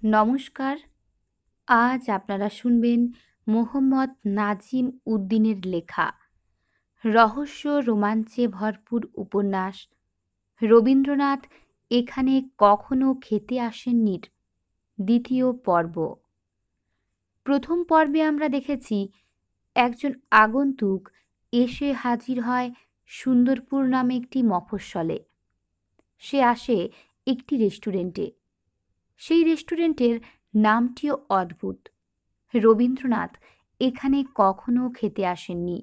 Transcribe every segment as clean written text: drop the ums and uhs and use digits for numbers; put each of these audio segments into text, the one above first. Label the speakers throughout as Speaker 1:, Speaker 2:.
Speaker 1: নমস্কার। আজ আপনারা শুনবেন মোহাম্মদ নাজিম উদ্দিনের লেখা রহস্য রোমাঞ্চে ভরপুর উপন্যাস রবীন্দ্রনাথ এখানে কখনো খেতে আসেননির দ্বিতীয় পর্ব। প্রথম পর্বে আমরা দেখেছি একজন আগন্তুক এসে হাজির হয় সুন্দরপুর নামে একটি মফস্বলে। সে আসে একটি রেস্টুরেন্টে। সেই রেস্টুরেন্টের নামটিও অদ্ভুত। রবীন্দ্রনাথ এখানে কখনো খেতে আসেননি।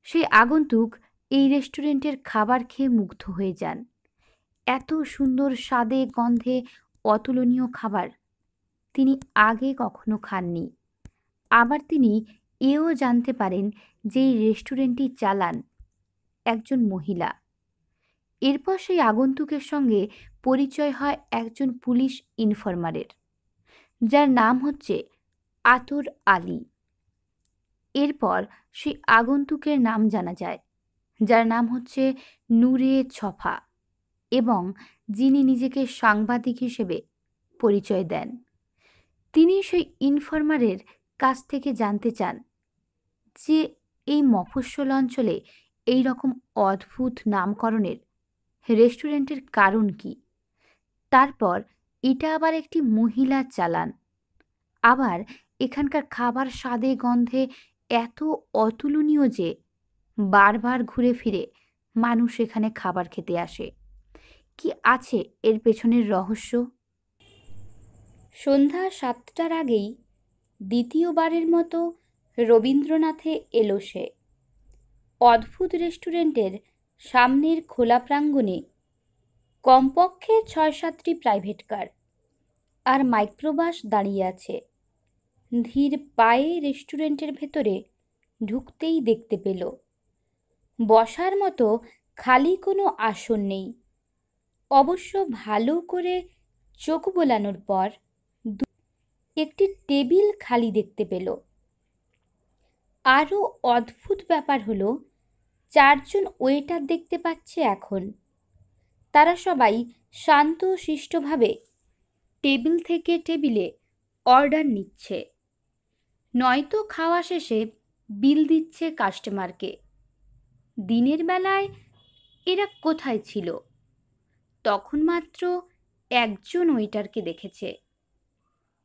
Speaker 1: সেই আগন্তুক এই রেস্টুরেন্টের খাবার খেয়ে মুগ্ধ হয়ে যান। এত সুন্দর স্বাদে গন্ধে অতুলনীয় খাবার তিনি আগে কখনো খাননি। আবার তিনি এও জানতে পারেন যে এই রেস্টুরেন্টটি চালান একজন মহিলা। এরপর সেই আগন্তুকের সঙ্গে পরিচয় হয় একজন পুলিশ ইনফরমারের, যার নাম হচ্ছে আতর আলী। এরপর সেই আগন্তুকের নাম জানা যায়, যার নাম হচ্ছে নূরে ছফা, এবং যিনি নিজেকে সাংবাদিক হিসেবে পরিচয় দেন। তিনি সেই ইনফরমারের কাছ থেকে জানতে চান যে এই মফস্বল অঞ্চলে এই রকম অদ্ভুত নামকরণের রেস্টুরেন্টের কারণ কি। তারপর এটা আবার একটি মহিলা চালান। আবার এখানকার খাবার স্বাদে গন্ধে এত অতুলনীয় যে বারবার ঘুরে ফিরে মানুষ এখানে খাবার খেতে আসে। কি আছে এর পেছনের রহস্য? সন্ধ্যা 7টার আগেই দ্বিতীয়বারের মতো রবীন্দ্রনাথে এলো সে। অদ্ভুত রেস্টুরেন্টের সামনের খোলা প্রাঙ্গণে কমপক্ষে 6-7টি প্রাইভেট কার আর মাইক্রোবাস দাঁড়িয়ে আছে। ধীর পায়ে রেস্টুরেন্টের ভেতরে ঢুকতেই দেখতে পেল বসার মতো খালি কোনো আসন নেই। অবশ্য ভালো করে চোখ বোলানোর পর একটি টেবিল খালি দেখতে পেল। আরও অদ্ভুত ব্যাপার হলো 4 জন ওয়েটার দেখতে পাচ্ছে এখন। তারা সবাই শান্ত শিষ্টভাবে টেবিল থেকে টেবিলে অর্ডার নিচ্ছে, নয়তো খাওয়া শেষে বিল দিচ্ছে কাস্টমারকে। দিনের বেলায় এরা কোথায় ছিল? তখন মাত্র একজন ওয়েটারকে দেখেছে।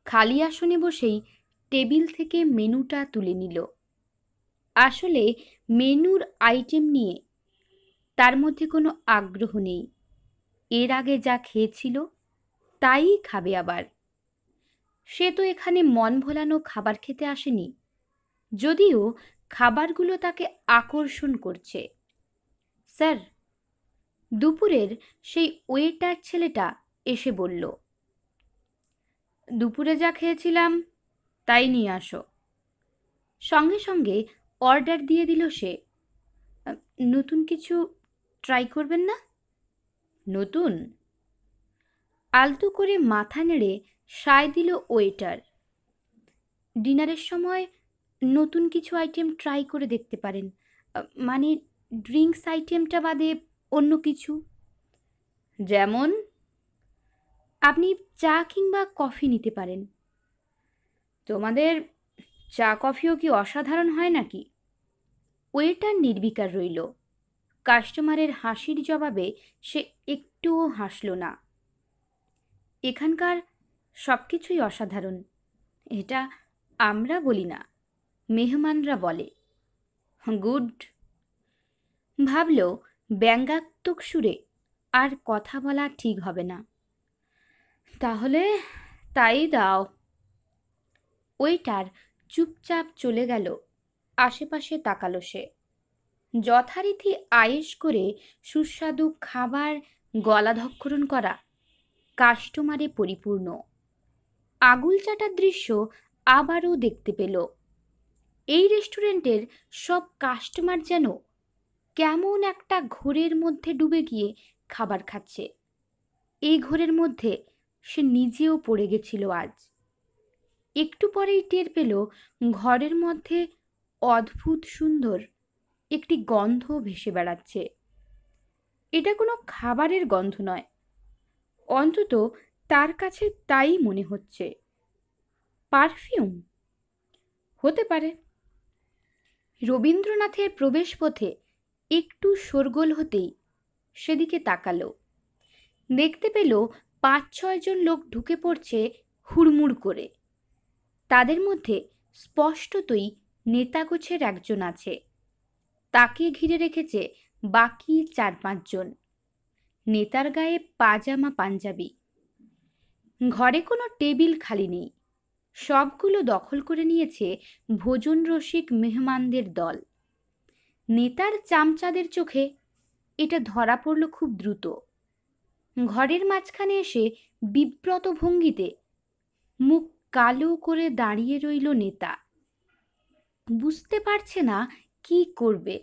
Speaker 1: খালি আসনে বসেই টেবিল থেকে মেনুটা তুলে নিল। আসলে মেনুর আইটেম নিয়ে তার মধ্যে কোনো আগ্রহ নেই। এর আগে যা খেয়েছিল তাই খাবে আবার। সে তো এখানে মন ভোলানো খাবার খেতে আসেনি, যদিও খাবারগুলো তাকে আকর্ষণ করছে। স্যার, দুপুরের সেই ওয়েটার ছেলেটা এসে বলল, দুপুরে যা খেয়েছিলাম তাই নিয়ে আসো। সঙ্গে সঙ্গে অর্ডার দিয়ে দিল সে। নতুন কিছু ট্রাই করবেন না? নতুন? আলতো করে মাথা নেড়ে সায় দিল ওয়েটার। ডিনারের সময় নতুন কিছু আইটেম ট্রাই করে দেখতে পারেন, মানে ড্রিঙ্কস আইটেমটা বাদে অন্য কিছু। যেমন? আপনি চা কিংবা কফি নিতে পারেন। তোমাদের চা কফিও কি অসাধারণ হয় নাকি? ওয়েটার নির্বিকার রইল। কাস্টমারের হাসির জবাবে সে একটুও হাসল না। এখানকার সব কিছুই অসাধারণ, এটা আমরা বলি না, মেহমানরা বলে। গুড। ভাবল ব্যঙ্গাত্মক সুরে আর কথা বলা ঠিক হবে না। তাহলে তাই দাও। ওয়েটার চুপচাপ চলে গেল। আশেপাশে তাকালো সে। যথারীতি আয়েশ করে সুস্বাদু খাবার গলাধঃকরণ করা কাস্টমারে পরিপূর্ণ। আগুল চাটার দৃশ্য আবারও দেখতে পেল। এই রেস্টুরেন্টের সব কাস্টমার যেন কেমন একটা ঘোরের মধ্যে ডুবে গিয়ে খাবার খাচ্ছে। এই ঘোরের মধ্যে সে নিজেও পড়ে গেছিল আজ। একটু পরেই টের পেল ঘরের মধ্যে অদ্ভুত সুন্দর একটি গন্ধ ভেসে বেড়াচ্ছে। এটা কোনো খাবারের গন্ধ নয়, অন্তত তার কাছে তাই মনে হচ্ছে। পারফিউম হতে পারে। রবীন্দ্রনাথের প্রবেশপথে একটু শোরগোল হতেই সেদিকে তাকালো। দেখতে পেল ৫-৬ জন লোক ঢুকে পড়ছে হুড়মুড় করে। তাদের মধ্যে স্পষ্টতই নেতাগোছের একজন আছে। তাকে ঘিরে রেখেছে বাকি ৪-৫ জন। নেতার গায়ে পাজামা পাঞ্জাবি। ঘরে কোনো টেবিল খালি নেই। সবগুলো দখল করে নিয়েছে ভোজন রসিক মেহমানদের দল। নেতার চামচাদের চোখে এটা ধরা পড়ল খুব দ্রুত। ঘরের মাঝখানে এসে বিব্রত ভঙ্গিতে মুখ কালো করে দাঁড়িয়ে রইল নেতা। বুঝতে পারছে না কি করবে।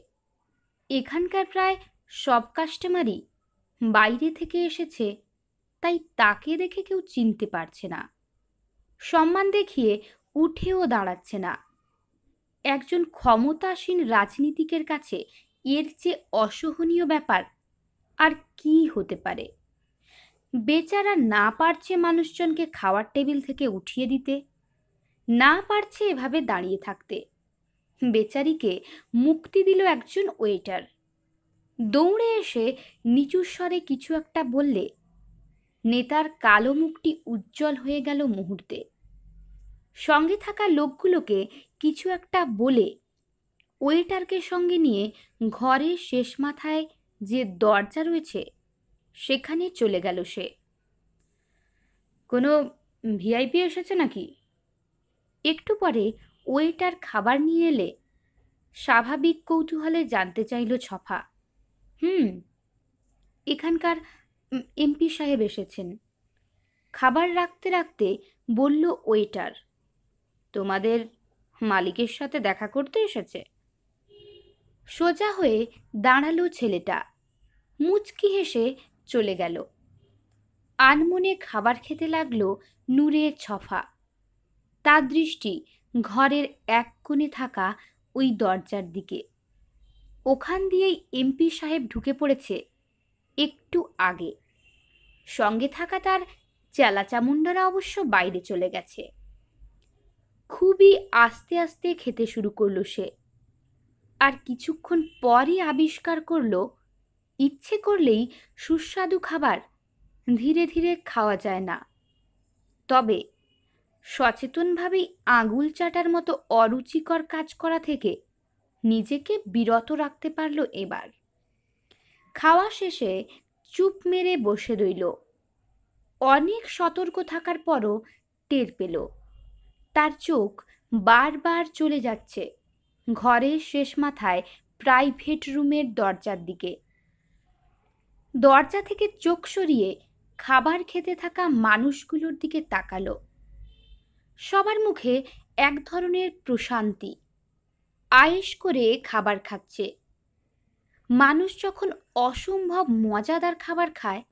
Speaker 1: এখানকার প্রায় সব কাস্টমারই বাইরে থেকে এসেছে, তাই তাকে দেখে কেউ চিনতে পারছে না। সম্মান দেখিয়ে উঠেও দাঁড়াচ্ছে না। একজন ক্ষমতাসীন রাজনীতিকের কাছে এর চেয়ে অসহনীয় ব্যাপার আর কি হতে পারে। বেচারা না পারছে মানুষজনকে খাওয়ার টেবিল থেকে উঠিয়ে দিতে, না পারছে এভাবে দাঁড়িয়ে থাকতে। বেচারিকে মুক্তি দিল একজন ওয়েটার। দৌড়ে এসে নিচু স্বরে কিছু একটা বললে নেতার কালো মুখটি উজ্জ্বল হয়ে গেল মুহূর্তে। সঙ্গে থাকা লোকগুলোকে কিছু একটা বলে ওয়েটারকে সঙ্গে নিয়ে ঘরের শেষ মাথায় যে দরজা রয়েছে সেখানে চলে গেল সে। কোনো ভিআইপি এসেছে নাকি? একটু পরে ওয়েটার খাবার নিয়ে এলে স্বাভাবিক কৌতূহলে জানতে চাইল ছফা। এখানকার এমপি সাহেব এসেছেন। খাবার রাখতে রাখতে বলল ওয়েটার। তোমাদের মালিকের সাথে দেখা করতে এসেছে? সোজা হয়ে দাঁড়ালো ছেলেটা। মুচকি হেসে চলে গেল। আনমনে খাবার খেতে লাগলো নূরের ছফা। তার দৃষ্টি ঘরের এক কোণে থাকা ওই দরজার দিকে। ওখান দিয়েই এমপি সাহেব ঢুকে পড়েছে একটু আগে। সঙ্গে থাকা তার চেলাচামুন্ডারা অবশ্য বাইরে চলে গেছে। খুবই আস্তে আস্তে খেতে শুরু করলো সে। আর কিছুক্ষণ পরই আবিষ্কার করলো ইচ্ছে করলেই সুস্বাদু খাবার ধীরে ধীরে খাওয়া যায় না। তবে সচেতনভাবেই আঙুল চাটার মতো অরুচিকর কাজ করা থেকে নিজেকে বিরত রাখতে পারল এবার। খাওয়া শেষে চুপ মেরে বসে রইল। অনেক সতর্ক থাকার পরও টের পেল তার চোখ বারবার চলে যাচ্ছে ঘরের শেষ মাথায় প্রাইভেট রুমের দরজার দিকে। দরজা থেকে চোখ সরিয়ে খাবার খেতে থাকা মানুষগুলোর দিকে তাকালো। সবার মুখে এক ধরনের প্রশান্তি। আয়েশ করে খাবার খাচ্ছে। মানুষ যখন অসম্ভব মজাদার খাবার খায়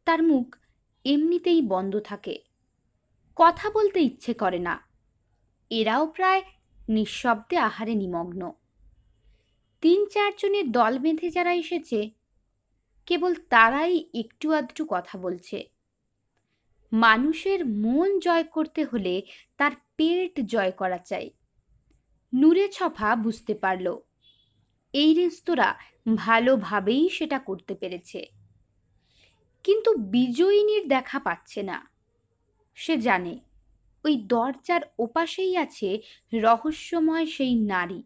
Speaker 1: তার মুখ এমনিতেই বন্ধ থাকে, কথা বলতে ইচ্ছে করে না। এরাও প্রায় নিঃশব্দে আহারে নিমগ্ন। ৩-৪ জনের দল বেঁধে যারা এসেছে কেবল তারাই একটু আধটু কথা বলছে। মানুষের মন জয় করতে হলে তার পেট জয় করা চাই। নূরে ছফা বুঝতে পারল এই রেস্তোরাঁ ভালোভাবেই সেটা করতে পেরেছে। কিন্তু বিজয়িনীর দেখা পাচ্ছে না। সে জানে ওই দরজার ওপাশেই আছে রহস্যময় সেই নারী।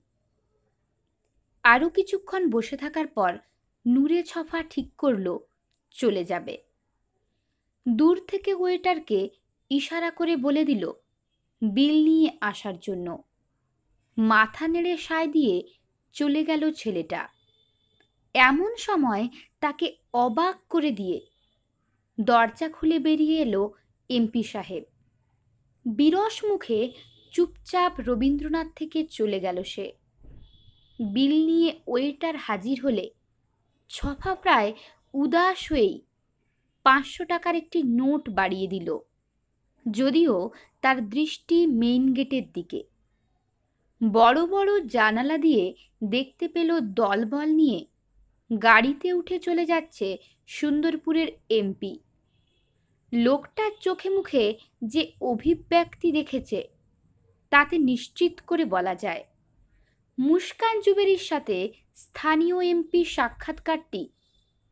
Speaker 1: আরও কিছুক্ষণ বসে থাকার পর নূরে ছফা ঠিক করল চলে যাবে। দূর থেকে ওয়েটারকে ইশারা করে বলে দিল বিল নিয়ে আসার জন্য। মাথা নেড়ে সায় দিয়ে চলে গেল ছেলেটা। এমন সময় তাকে অবাক করে দিয়ে দরজা খুলে বেরিয়ে এলো এমপি সাহেব। বিরস মুখে চুপচাপ রবীন্দ্রনাথ থেকে চলে গেল সে। বিল নিয়ে ওয়েটার হাজির হলে ছফা প্রায় উদাস হয়েই ৫০০ টাকার একটি নোট বাড়িয়ে দিল, যদিও তার দৃষ্টি মেইন গেটের দিকে। বড় বড় জানালা দিয়ে দেখতে পেল দলবল নিয়ে গাড়িতে উঠে চলে যাচ্ছে সুন্দরপুরের এমপি। লোকটার চোখে মুখে যে অভিব্যক্তি দেখেছে তাতে নিশ্চিত করে বলা যায় মুস্কান জুবেরির সাথে স্থানীয় এমপি সাক্ষাৎকারটি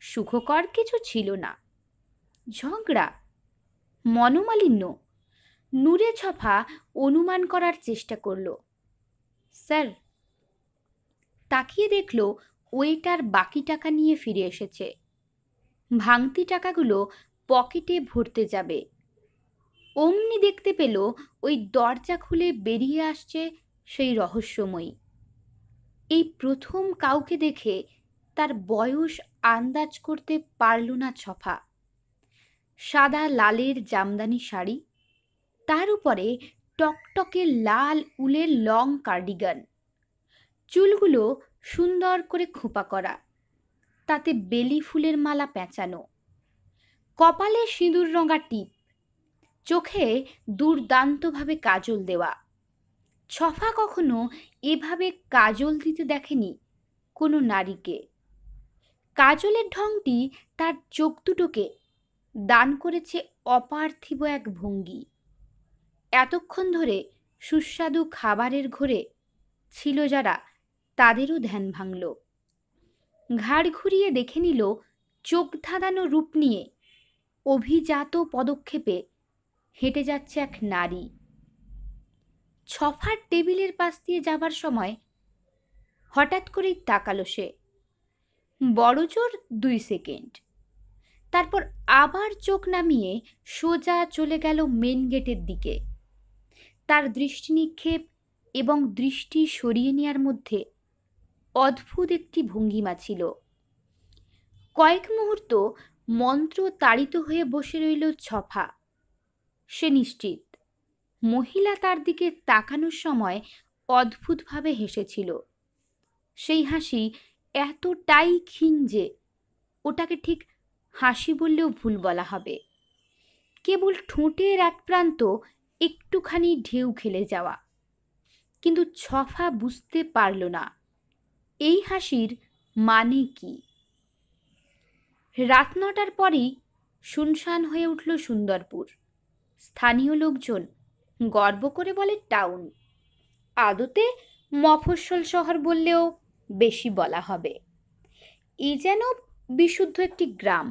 Speaker 1: সুখকর কিছু ছিল না। ঝগড়া, মনোমালিন্য, নূরে ছফা অনুমান করার চেষ্টা করল। স্যার, তাকিয়ে দেখল ওয়েটার বাকি টাকা নিয়ে ফিরে এসেছে। ভাঙতি টাকাগুলো পকেটে ভরতে যাবে, অমনি দেখতে পেল ওই দরজা খুলে বেরিয়ে আসছে সেই রহস্যময়ী। এই প্রথম কাউকে দেখে তার বয়স আন্দাজ করতে পারল না ছফা। সাদা লালের জামদানি শাড়ি, তার উপরে টকটকে লাল উলের লং কার্ডিগান, চুলগুলো সুন্দর করে খোঁপা করা, তাতে বেলি ফুলের মালা পেঁচানো, কপালে সিঁদুর রঙা টিপ, চোখে দুর্দান্তভাবে কাজল দেওয়া। ছফা কখনো এভাবে কাজল দিতে দেখেনি কোনো নারীকে। কাজলের ঢংটি তার চোখ দুটোকে দান করেছে অপার্থিব এক ভঙ্গি। এতক্ষণ ধরে সুস্বাদু খাবারের ঘোরে ছিল যারা, তাদেরও ধ্যান ভাঙল। ঘাড় ঘুরিয়ে দেখে নিল চোখ ধাঁধানো রূপ নিয়ে অভিজাত পদক্ষেপে হেঁটে যাচ্ছে এক নারী। ছফার টেবিলের পাশ দিয়ে যাবার সময় হঠাৎ করেই তাকালো সে। বড়জোর 2 সেকেন্ড, তারপর আবার চোখ নামিয়ে সোজা চলে গেল মেন গেটের দিকে। তার দৃষ্টি নিক্ষেপ এবং দৃষ্টি সরিয়ে নেওয়ার মধ্যে অদ্ভুত একটি ভঙ্গিমা ছিল। কয়েক মুহূর্ত মন্ত্র তাড়িত হয়ে বসে রইল ছফা। সে নিশ্চিত মহিলা তার দিকে তাকানোর সময় অদ্ভুতভাবে হেসেছিল। সেই হাসি এতটাই ক্ষীণ যে ওটাকে ঠিক হাসি বললেও ভুল বলা হবে। কেবল ঠোঁটের এক প্রান্ত একটুখানি ঢেউ খেলে যাওয়া। কিন্তু ছফা বুঝতে পারল না এই হাসির মানে কি। রাত 9টার পরেই শুনশান হয়ে উঠল সুন্দরপুর। স্থানীয় লোকজন গর্ব করে বলে টাউন, আদতে মফস্বল শহর বললেও বেশি বলা হবে। এই যেন বিশুদ্ধ একটি গ্রাম।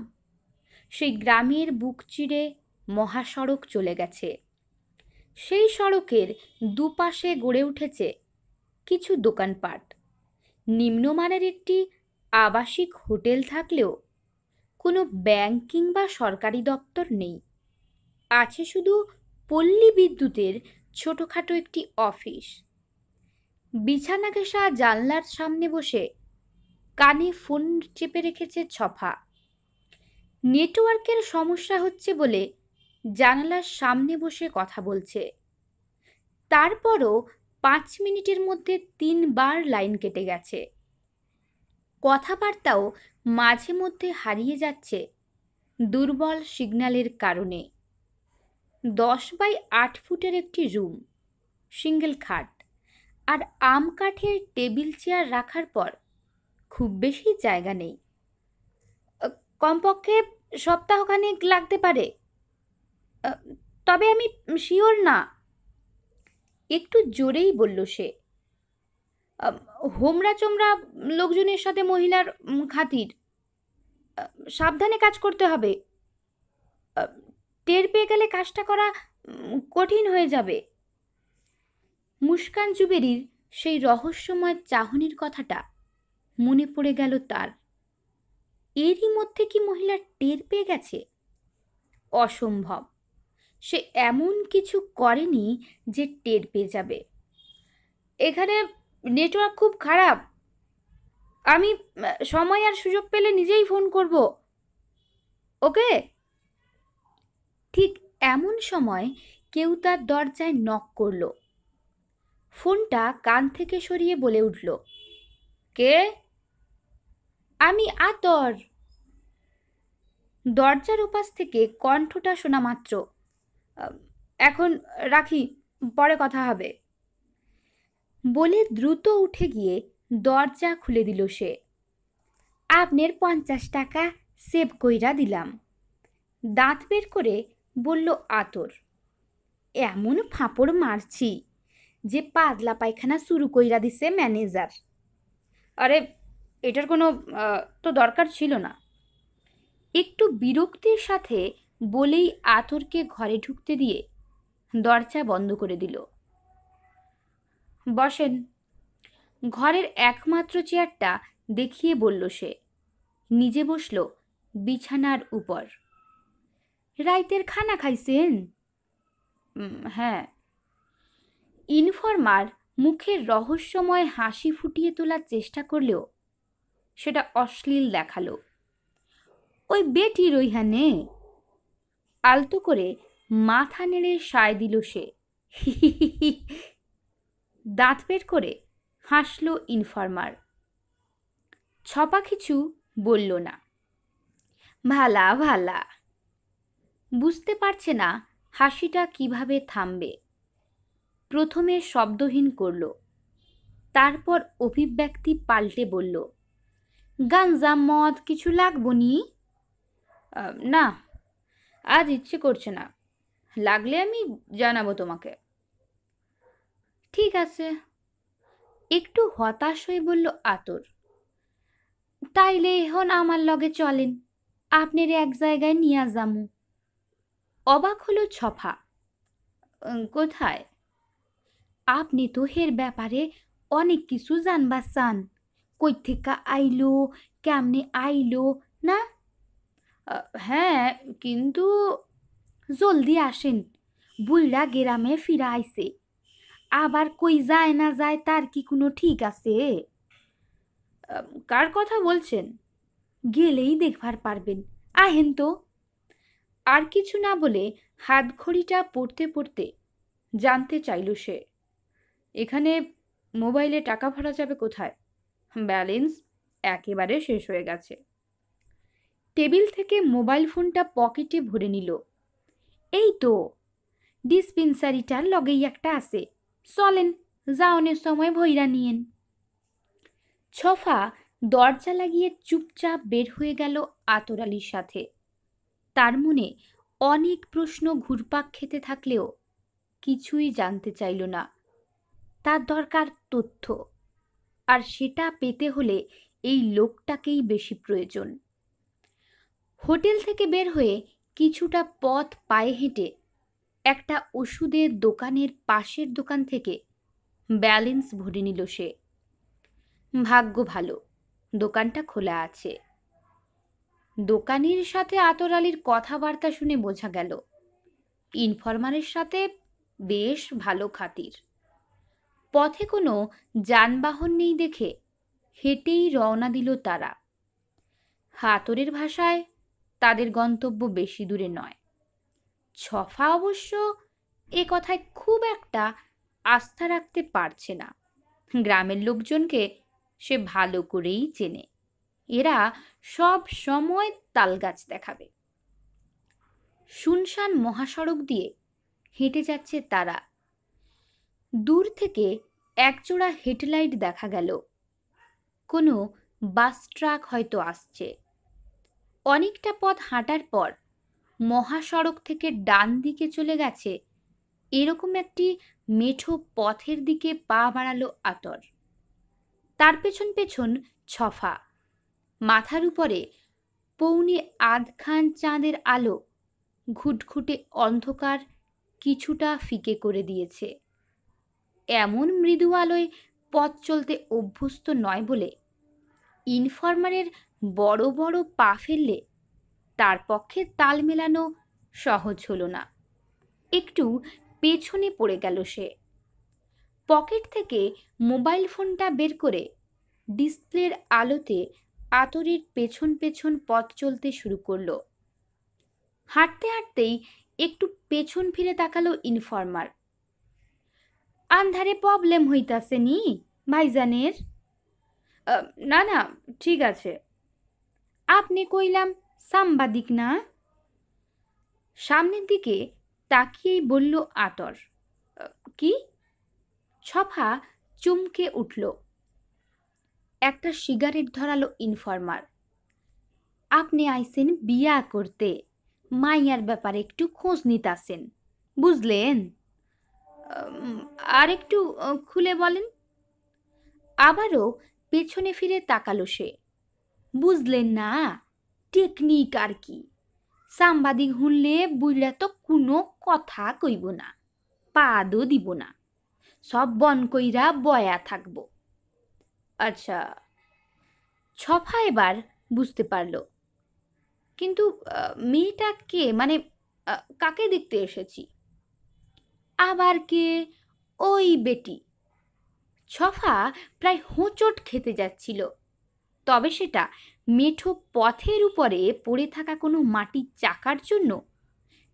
Speaker 1: সেই গ্রামের বুক চিরে মহাসড়ক চলে গেছে। সেই সড়কের দুপাশে গড়ে উঠেছে কিছু দোকানপাট। নিম্নমানের একটি আবাসিক হোটেল থাকলেও কোনো ব্যাংক কিংবা সরকারি দপ্তর নেই। আছে শুধু পল্লী বিদ্যুতের ছোটোখাটো একটি অফিস। বিছানা ঘেঁষা জানলার সামনে বসে কানে ফোন চেপে রেখেছে ছফা। নেটওয়ার্কের সমস্যা হচ্ছে বলে জানালার সামনে বসে কথা বলছে। তারপরও 5 মিনিটের মধ্যে 3 বার লাইন কেটে গেছে। কথাবার্তাও মাঝে মধ্যে হারিয়ে যাচ্ছে দুর্বল সিগন্যালের কারণে। 10 বাই 8 ফুটের একটি রুম, সিঙ্গেল খাট আর আম কাঠের টেবিল চেয়ার রাখার পর খুব বেশি জায়গা নেই। কমপক্ষে সপ্তাহখানেক লাগতে পারে, তবে আমি শিওর না। একটু জোরেই বলল সে। হোমরা চোমরা লোকজনের সাথে মহিলার খাতির, সাবধানে কাজ করতে হবে। টের পেয়ে গেলে কাজটা করা কঠিন হয়ে যাবে। মুস্কান জুবেরির সেই রহস্যময় চাহনির কথাটা মনে পড়ে গেল তার। এরই মধ্যে কি মহিলা টের পেয়ে গেছে? অসম্ভব। সে এমন কিছু করেনি যে টের পেয়ে যাবে। এখানে নেটওয়ার্ক খুব খারাপ, আমি সময় আর সুযোগ পেলে নিজেই ফোন করব, ওকে? ঠিক এমন সময় কেউ তার দরজায় নক করলো। ফোনটা কান থেকে সরিয়ে বলে উঠল, কে? আমি আতর। দরজার ওপাশ থেকে কণ্ঠটা শোনা মাত্র, এখন রাখি, পরে কথা হবে বলে দ্রুত উঠে গিয়ে দরজা খুলে দিল সে। আপনার 50 টাকা সেভ কইরা দিলাম। দাঁত বের করে বলল আতর। এমন ফাঁপড় মারছি যে পাতলা পায়খানা শুরু কইরা দিছে ম্যানেজার। আরে, এটার কোনো তো দরকার ছিল না। একটু বিরক্তির সাথে বলেই আতরকে ঘরে ঢুকতে দিয়ে দরজা বন্ধ করে দিল। বসেন। ঘরের একমাত্র চেয়ারটা দেখিয়ে বলল সে। নিজে বসল বিছানার উপর। রাইতের খানা খাইছেন? হ্যাঁ। ইনফর্মার মুখের রহস্যময় হাসি ফুটিয়ে তোলার চেষ্টা করলেও সেটা অশ্লীল দেখালো। ওই বেটি রইহানে। আলতো করে মাথা নেড়ে সায় দিল সে। দাঁত বের করে হাসল ইনফর্মার। ছপা কিছু বলল না। ভালা ভালা। বুঝতে পারছে না হাসিটা কিভাবে থামবে। প্রথমে শব্দহীন করল, তারপর অভিব্যক্তি পাল্টে বলল, গাঞ্জা মদ কিছু লাগবো নি? না, আজ ইচ্ছে করছে না, লাগলে আমি জানাবো তোমাকে। ঠিক আছে। একটু হতাশ হয়ে বলল আতর। তাইলে এখন আমার লগে চলেন, আপনার এক জায়গায় নিয়া যামু। অবাক হলো ছফা। কোথায়? আপনি তো হের ব্যাপারে অনেক কিছু জানবার চান। কই থেকে আইলো, কেমনে আইলো না? হ্যাঁ, কিন্তু জলদি আসেন, বুইড়া গেরামে ফিরা আইছে। আবার কই যায় না যায় তার কি কোনো ঠিক আছে? কার কথা বলছেন? গেলেই দেখবার পারবেন, আহেন তো। আর কিছু না বলে হাতঘড়িটা পড়তে পড়তে জানতে চাইল সে। এখানে মোবাইলে টাকা ভরা যাবে কোথায়? ব্যালেন্স একেবারে শেষ হয়ে গেছে। টেবিল থেকে মোবাইল ফোনটা পকেটে ভরে নিল। এই তো ডিসপেন্সারিটার লগেই একটা আছে, চলেন যাওনের সময় ভইরা নিয়েন। ছফা দরজা লাগিয়ে চুপচাপ বের হয়ে গেল আতর আলীর সাথে। তার মনে অনেক প্রশ্ন ঘুরপাক খেতে থাকলেও কিছুই জানতে চাইল না। তার দরকার তথ্য, আর সেটা পেতে হলে এই লোকটাকেই বেশি প্রয়োজন। হোটেল থেকে বের হয়ে কিছুটা পথ পায়ে হেঁটে একটা ওষুধের দোকানের পাশের দোকান থেকে ব্যালেন্স ভরে নিল সে। ভাগ্য ভালো, দোকানটা খোলা আছে। দোকানির সাথে আতর আলীর কথাবার্তা শুনে বোঝা গেল ইনফরমারের সাথে বেশ ভালো খাতির। পথে কোনো যানবাহন নেই দেখে হেঁটেই রওনা দিল তারা। আতরের ভাষায় তাদের গন্তব্য বেশি দূরে নয়। ছফা অবশ্য এ কথায় খুব একটা আস্থা রাখতে পারছে না। গ্রামের লোকজনকে সে ভালো করেই চেনে, এরা সব সময় তালগাছ দেখাবে। শুনশান মহাসড়ক দিয়ে হেঁটে যাচ্ছে তারা। দূর থেকে একজোড়া হেডলাইট দেখা গেল। কোনো বাস ট্রাক হয়তো আসছে। অনেকটা পথ হাঁটার পর মহাসড়ক থেকে ডান দিকে চলে গেছে এরকম একটি মেঠো পথের দিকে পা বাড়ালো আতর। তার পেছন পেছন ছফা। মাথার উপরে পৌনে আধখান চাঁদের আলো ঘুটঘুটে অন্ধকার কিছুটা ফিকে করে দিয়েছে। এমন মৃদু আলোয় পথ চলতে অভ্যস্ত নয় বলে ইনফরমারের বড় বড় পা ফেললে তার পক্ষে তাল মেলানো সহজ হলো না। একটু পেছনে পড়ে গেল সে। পকেট থেকে মোবাইল ফোনটা বের করে ডিসপ্লের আলোতে আতরের পেছন পেছন পথ চলতে শুরু করলো। হাঁটতে হাঁটতেই একটু পেছন ফিরে তাকালো ইনফরমার। আন্ধারে প্রবলেম হইতাছে নি ভাইজানের? না না, ঠিক আছে। আপনি কইলাম সাংবাদিক না? সামনের দিকে তাকিয়েই বলল আতর। কি? ছফা চমকে উঠল। একটা সিগারেট ধরালো ইনফরমার। আপনি আইছেন বিয়া করতে, মাইয়ার ব্যাপারে একটু খোঁজ নিতাছেন, বুঝলেন? উম, আর একটু খুলে বলেন। আবারও পেছনে ফিরে তাকালো সে। বুঝলেন না? টেকনিক আর কি। সাংবাদিক হুনলে বুইড়া তো কোনো কথা কইব না, পাদও দিব না, সব বন কইরা বয়া থাকবো। আচ্ছা। ছফা এবার বুঝতে পারল। কিন্তু মেয়েটা কে, মানে কাকে দেখতে এসেছি? আবার কে? ওই বেটি। ছফা প্রায় হোঁচট খেতে যাচ্ছিল, তবে সেটা মেঠো পথের উপরে পড়ে থাকা কোনো মাটির চাকার জন্য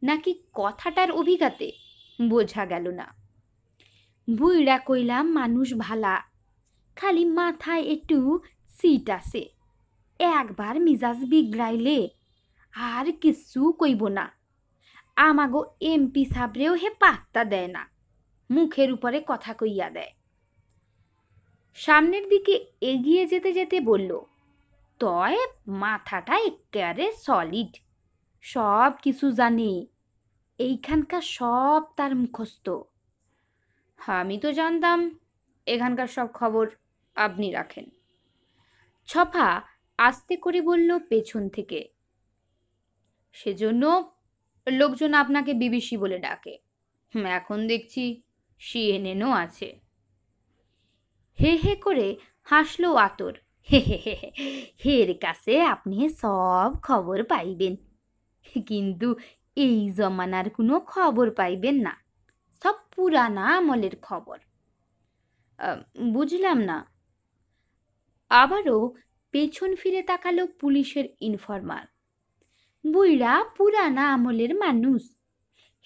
Speaker 1: নাকি কথাটার অভিঘাতে বোঝা গেল না। বুইড়া কইলাম মানুষ ভালা, খালি মাথায় একটু সিট আছে, একবার মিজাজ বিগড়াইলে আর কিছু কইব না। আমাগো এমপি সাবরেও হে পাত্তা দেয় না, মুখের উপরে কথা কইয়া দেয়। সামনের দিকে এগিয়ে যেতে যেতে বলল, তয় মাথাটা একেবারে সলিড, সব কিছু জানে, এইখানকার সব তার মুখস্থ। আমি তো জানতাম এখানকার সব খবর আপনি রাখেন। ছফা আস্তে করে বলল পেছন থেকে, সেজন্য লোকজন আপনাকে বিবিসি বলে ডাকে। এখন দেখছি সিএনএনও আছে। হে হে করে হাসলো আতর। হে হে হে হে, হের কাছে আপনি সব খবর পাইবেন, কিন্তু এই জমানার কোনো খবর পাইবেন না, সব পুরানা আমলের খবর। বুঝলাম না। আবারও পেছন ফিরে তাকালো পুলিশের ইনফরমার। বুইড়া পুরানা আমলের মানুষ,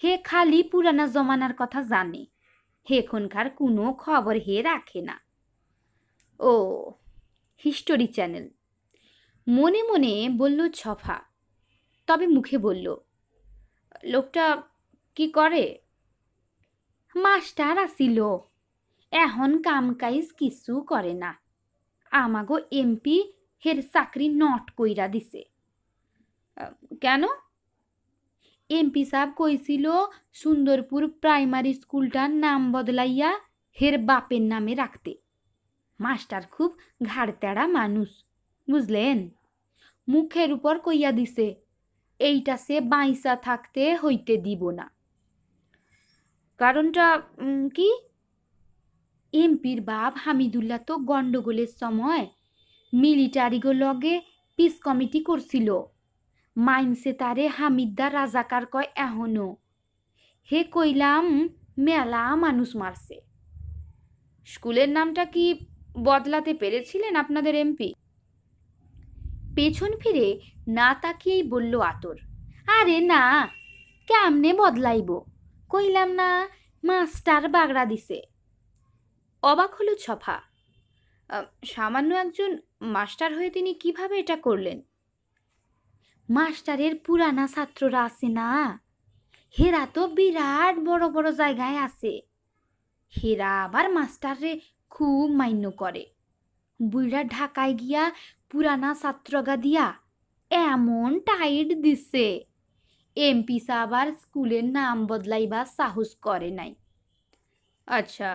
Speaker 1: হে খালি পুরানা জমানার কথা জানে, এখনকার কোনো খবর হে রাখে না। ও, হিস্টোরি চ্যানেল, মনে মনে বলল ছফা, তবে মুখে বলল, লোকটা কি করে? মাস্টার আসিল, এখন কাম কাইজ কিছু করে না, আমাগো এমপি হের চাকরি নট কইরা দিছে। কেন? এমপি সাহেব কইছিল সুন্দরপুর প্রাইমারি স্কুলটার নাম বদলাইয়া হের বাপের নামে রাখতে। মাস্টার খুব ঘাড়তেড়া মানুষ, বুঝলেন? মুখের উপর কইয়া দিছে এইটা সে বাইসা থাকতে হইতে দিব না। কারণটা কি? এমপির বাপ হামিদুল্লাহ তো গন্ডগোলের সময় মিলিটারিগো লগে পিস কমিটি করছিল, মাইনসে তারে হামিদদা রাজাকার কয় এখনো। হে কইলাম মেলা মানুষ মারছে। স্কুলের নামটা কি বদলাতে পেরেছিলেন আপনাদের এমপি? পেছন ফিরে না তাকিয়েই বলল আতর, আরে না, কেমনে বদলাইব, কইলাম না মাস্টার বাগড়া দিছে। অবাক হলো ছফা। সামান্য একজন মাস্টার হয়ে তিনি কিভাবে এটা করলেন? মাস্টারের পুরানা ছাত্ররা আছে না, হেরা তো বিরাট বড় বড় জায়গায় আছে, হেরা আবার মাস্টারে খুব মান্য করে। বুইড়া ঢাকায় গিয়া পুরানা ছাত্রগা দিয়া এমন টাইট দিছে, এমপি সাবার স্কুলের নাম বদলাইবা সাহস করে নাই। আচ্ছা,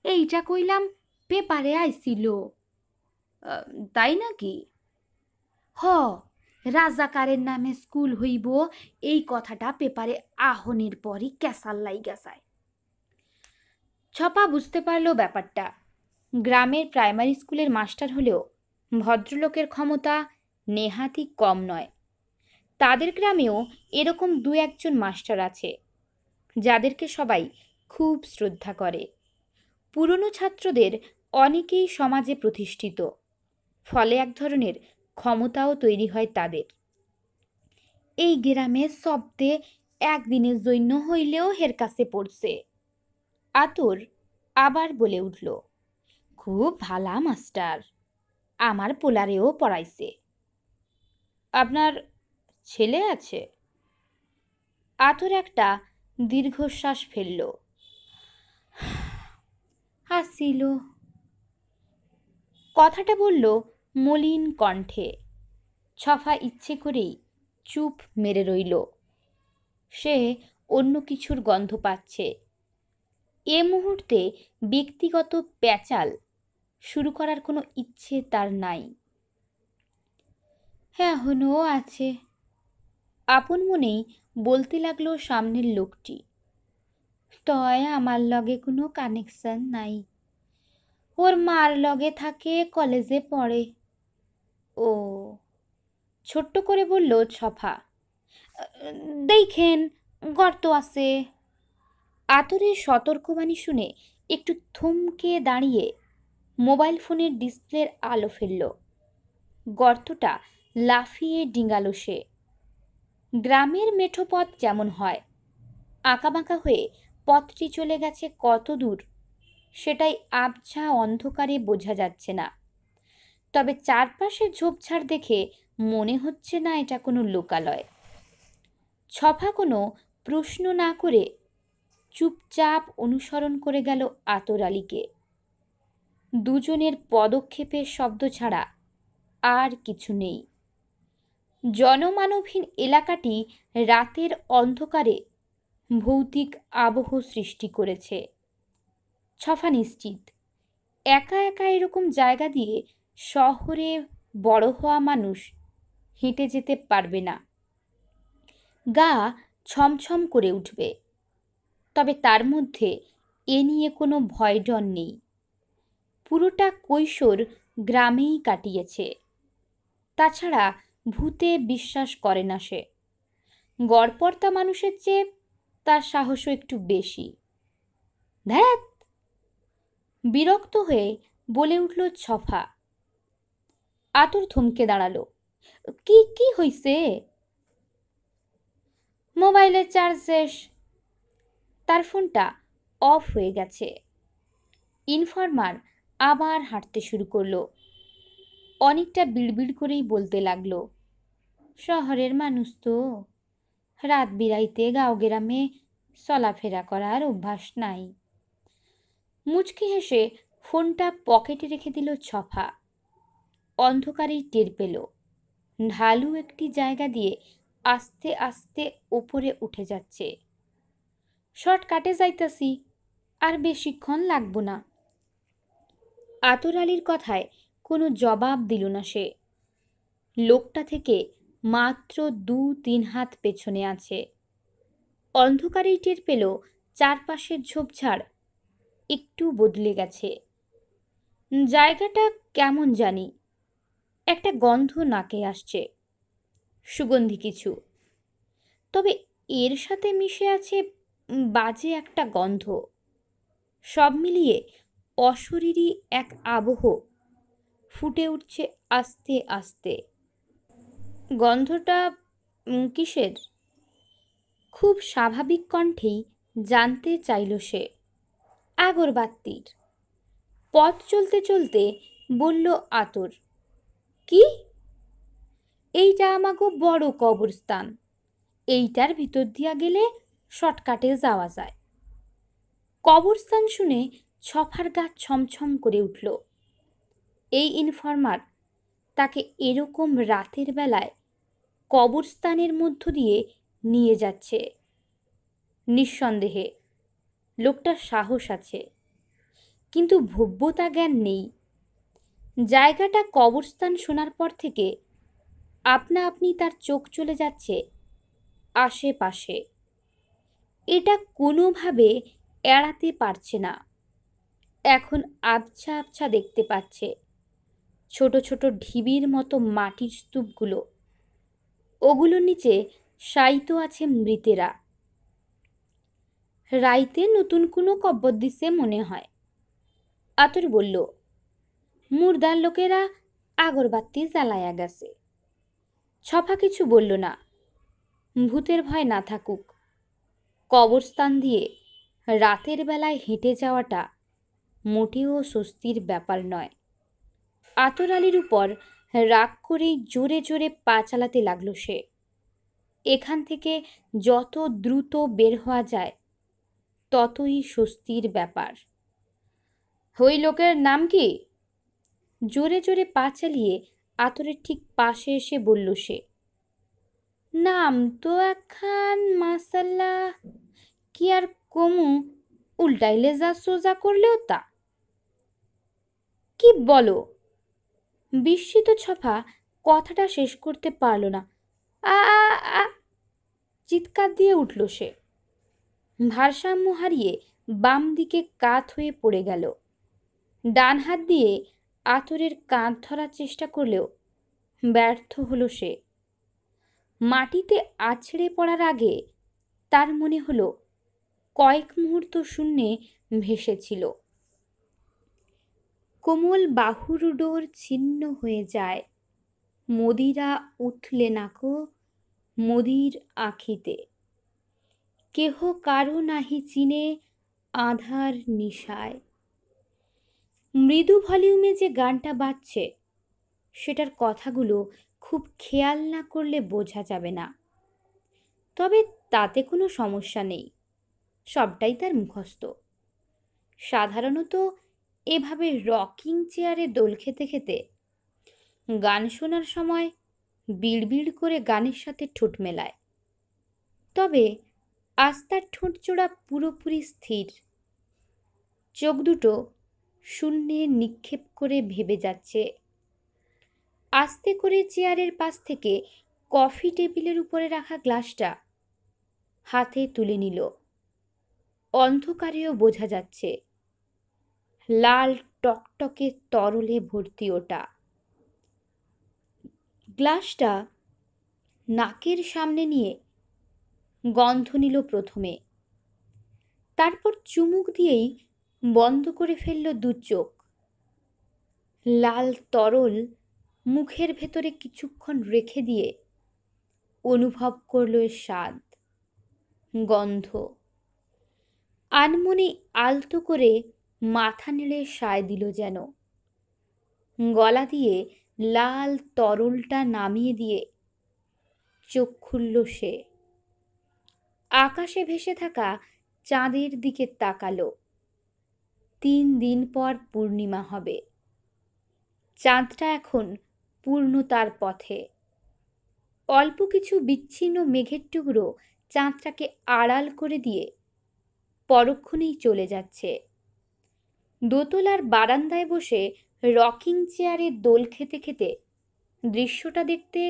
Speaker 1: এইটা কইলাম পেপারে আইছিল। তাই নাকি? হ, রাজাকারের নামে স্কুল হইব এই কথাটা পেপারে আহনের পরই ক্যাসাল লাইগা যায়। ছপা বুঝতে পারলো ব্যাপারটা। গ্রামের প্রাইমারি স্কুলের মাস্টার হলেও ভদ্রলোকের ক্ষমতা নেহাতই কম নয়। তাদের গ্রামেও এরকম দু একজন মাস্টার আছে যাদেরকে সবাই খুব শ্রদ্ধা করে। পুরনো ছাত্রদের অনেকেই সমাজে প্রতিষ্ঠিত, ফলে এক ধরনের ক্ষমতাও তৈরি হয় তাদের। এই গ্রামের শব্দে একদিনের জন্য হইলেও হের কাছে পড়ছে। আতর আবার বলে উঠল, খুব ভালা মাস্টার, আমার পোলারেও পড়াইছে। আপনার ছেলে আছে? আতর একটা দীর্ঘশ্বাস ফেলল। আসিল। কথাটা বলল মলিন কণ্ঠে। ছফা ইচ্ছে করেই চুপ মেরে রইল। সে অন্য কিছুর গন্ধ পাচ্ছে। এ মুহূর্তে ব্যক্তিগত প্যাচাল শুরু করার কোনো ইচ্ছে তার নাই। হ্যাঁ, এখনও আছে, আপন মনেই বলতে লাগলো সামনের লোকটি। তয় আমার লগে কোনো কানেকশন নাই। ওর মার লগে থাকে, কলেজে পড়ে। ও, ছোট্ট করে বলল ছফা। দেখেন, গর্ত আছে। আতরের সতর্কবাণী শুনে একটু থমকে দাঁড়িয়ে মোবাইল ফোনের ডিসপ্লের আলো ফেলল। গর্তটা লাফিয়ে ডিঙালো সে। গ্রামের মেঠো পথ যেমন হয়, আঁকাবাঁকা হয়ে পথটি চলে গেছে কত দূর সেটাই আবছা অন্ধকারে বোঝা যাচ্ছে না। তবে চারপাশে ঝোপঝাড় দেখে মনে হচ্ছে না এটা কোনো লোকালয়। ছফা কোনো প্রশ্ন না করে চুপচাপ অনুসরণ করে গেল আতর আলীকে। দুজনের পদক্ষেপের শব্দ ছাড়া আর কিছু নেই। জনমানবহীন এলাকাটি রাতের অন্ধকারে ভৌতিক আবহ সৃষ্টি করেছে। ছফা নিশ্চিত একা একা এরকম জায়গা দিয়ে শহরে বড় হওয়া মানুষ হেঁটে যেতে পারবে না। গা ছমছম করে উঠবে। তবে তার মধ্যে এ নিয়ে কোনো ভয় ডর নেই। পুরোটা কৈশোর গ্রামেই কাটিয়েছে। তাছাড়া ভূতে বিশ্বাস করে না সে। গড়পড়তা মানুষের চেয়ে তার সাহসও একটু বেশি। ধ্যাত, বিরক্ত হয়ে বলে উঠল ছফা। আতর থমকে দাঁড়ালো। কি কি হইছে? মোবাইলের চার্জ শেষ। তার ফোনটা অফ হয়ে গেছে। ইনফরমার আবার হাঁটতে শুরু করলো। অনেকটা বিড়বিড় করেই বলতে লাগলো, শহরের মানুষ তো, রাত বিরাইতে গাঁও গ্রামে চলাফেরা করার অভ্যাস নাই। মুচকি হেসে ফোনটা পকেটে রেখে দিল ছফা। অন্ধকারেই টের পেল ঢালু একটি জায়গা দিয়ে আস্তে আস্তে ওপরে উঠে যাচ্ছে। শর্টকাটে যাইতাছি, আর বেশিক্ষণ লাগবো না। আতর আলীর কথায় কোনো জবাব দিল না সে। লোকটা থেকে মাত্র 2-3 হাত পেছনে আছে। অন্ধকারেই টের পেল চারপাশের ঝোপঝাড় একটু বদলে গেছে। জায়গাটা কেমন জানি, একটা গন্ধ নাকে আসছে, সুগন্ধি কিছু। তবে এর সাথে মিশে আছে বাজে একটা গন্ধ। সব মিলিয়ে অশরীরী এক আবহ ফুটে উঠছে আস্তে আস্তে। গন্ধটা কিসের? খুব স্বাভাবিক কণ্ঠেই জানতে চাইল সে। আগরবাতির। পথ চলতে চলতে বলল আতর। কি? এইটা আমাগো বড় কবরস্থান। এইটার ভিতর দিয়া গেলে শর্টকাটে যাওয়া যায়। কবরস্থান শুনে ছফার গা ছমছম করে উঠল। এই ইনফরমার তাকে এরকম রাতের বেলায় কবরস্থানের মধ্য দিয়ে নিয়ে যাচ্ছে। নিঃসন্দেহে লোকটার সাহস আছে, কিন্তু ভব্যতা জ্ঞান নেই। জায়গাটা কবরস্থান শোনার পর থেকে আপনা আপনি তার চোখ চলে যাচ্ছে আশেপাশে। এটা কোনোভাবে এড়াতে পারছে না। এখন আবছা আবছা দেখতে পাচ্ছে ছোট ছোট ঢিবির মতো মাটির স্তূপগুলো। ওগুলোর নিচে শায়িত আছে মৃতেরা। রাইতে নতুন কোনো কব্বর দিছে মনে হয়। আতর বলল, মুর্দার লোকেরা আগরবাতি জ্বালায়া গেছে। ছফা কিছু বলল না। ভূতের ভয় না থাকুক, কবরস্থান দিয়ে রাতের বেলায় হেঁটে যাওয়াটা মোটেও স্বস্তির ব্যাপার নয়। আতর আলীর উপর রাগ করেই জোরে জোরে পা চালাতে লাগলো সে। এখান থেকে যত দ্রুত বের হওয়া যায় ততই স্বস্তির ব্যাপার। ওই লোকের নাম কি? জোরে জোরে পা চালিয়ে আতরের ঠিক পাশে এসে বলল সে। নাম তো একখান মাসাল্লা, কি আর কমু, উল্টাইলে যা সোজা করলেও তা। কি বলো? বিস্মিত ছফা কথাটা শেষ করতে পারল না। আ আ আ চিৎকার দিয়ে উঠল সে। ভারসাম্য হারিয়ে বাম দিকে কাত হয়ে পড়ে গেল। ডান হাত দিয়ে আঁতরের কাঁধ ধরার চেষ্টা করলেও ব্যর্থ হলো সে। মাটিতে আছড়ে পড়ার আগে তার মনে হলো কয়েক মুহূর্ত শূন্যে ভেসেছিল। কোমল বাহুর ডোর ছিন্ন হয়ে যায়, মদিরা উথলে নাকো মদির আঁখিতে। কেহ কারো নাহি চিনে আধার নিশায়। মৃদু ভলিউমে যে গানটা বাজছে সেটার কথাগুলো খুব খেয়াল না করলে বোঝা যাবে না, তবে তাতে কোনো সমস্যা নেই, সবটাই তার মুখস্থ। সাধারণত এভাবে রকিং চেয়ারে দোল খেতে খেতে গান শোনার সময় বিড়বিড় করে গানের সাথে ঠোঁট মেলায়, তবে আজ তার ঠোঁটজোড়া পুরোপুরি স্থির। চোখ দুটো শূন্যে নিক্ষেপ করে ভেবে যাচ্ছে। আস্তে করে চেয়ারের পাশ থেকে কফি টেবিলের উপরে রাখা গ্লাসটা হাতে তুলে নিল। অন্ধকারেও বোঝা যাচ্ছে লাল টকটকে তরলে ভর্তি ওটা। গ্লাসটা নাকের সামনে নিয়ে গন্ধ নিল প্রথমে, তারপর চুমুক দিয়েই বন্ধ করে ফেলল দু চোখ। লাল তরল মুখের ভেতরে কিছুক্ষণ রেখে দিয়ে অনুভব করল এর স্বাদ, গন্ধ। আনমনে আলতো করে মাথা নেড়ে সায় দিল যেন। গলা দিয়ে লাল তরলটা নামিয়ে দিয়ে চোখ খুলল সে। আকাশে ভেসে থাকা চাঁদের দিকে তাকালো। 3 দিন পর পূর্ণিমা হবে। চাঁদটা এখন পূর্ণতার পথে। অল্প কিছু বিচ্ছিন্ন মেঘের টুকরো চাঁদটাকে আড়াল করে দিয়ে পরক্ষণেই চলে যাচ্ছে। দোতলার বারান্দায় বসে রকিং চেয়ারে দোল খেতে খেতে দৃশ্যটা দেখতে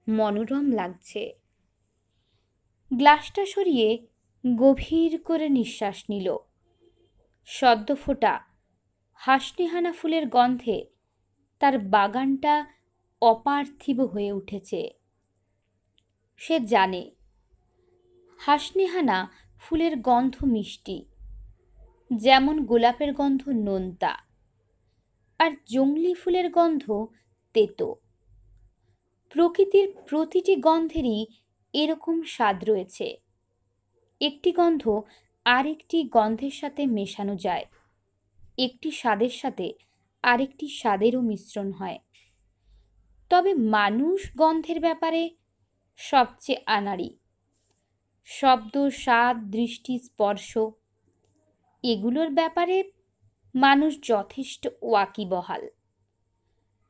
Speaker 1: মনোরম লাগছে। গ্লাসটা সরিয়ে গভীর করে নিঃশ্বাস নিল। সদ্য ফোটা হাসনেহানা ফুলের গন্ধে তার বাগানটা অপার্থিব হয়ে উঠেছে। সে জানে হাসনেহানা ফুলের গন্ধ মিষ্টি, যেমন গোলাপের গন্ধ নোনতা, আর জংলি ফুলের গন্ধ তেতো। প্রকৃতির প্রতিটি গন্ধেরই এরকম স্বাদ রয়েছে। একটি গন্ধ আরেকটি গন্ধের সাথে মেশানো যায়, একটি স্বাদের সাথে আরেকটি স্বাদেরও মিশ্রণ হয়। তবে মানুষ গন্ধের ব্যাপারে সবচেয়ে আনাড়ি। শব্দ, স্বাদ, দৃষ্টি, স্পর্শ এগুলোর ব্যাপারে মানুষ যথেষ্ট ওয়াকিবহাল।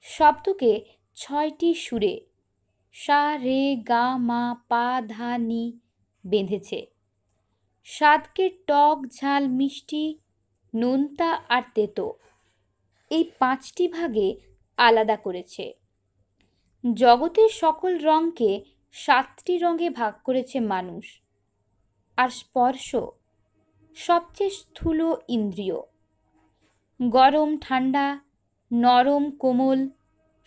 Speaker 1: শব্দকে 6টি সুরে সা রে গা মা পা ধা নি বেঁধেছে। স্বাদকে টক, ঝাল, মিষ্টি, নোনতা আর তেতো এই 5টি ভাগে আলাদা করেছে। জগতের সকল রঙকে 7টি রঙে ভাগ করেছে মানুষ। আর স্পর্শ সবচেয়ে স্থূল ইন্দ্রিয়। গরম, ঠান্ডা, নরম, কোমল,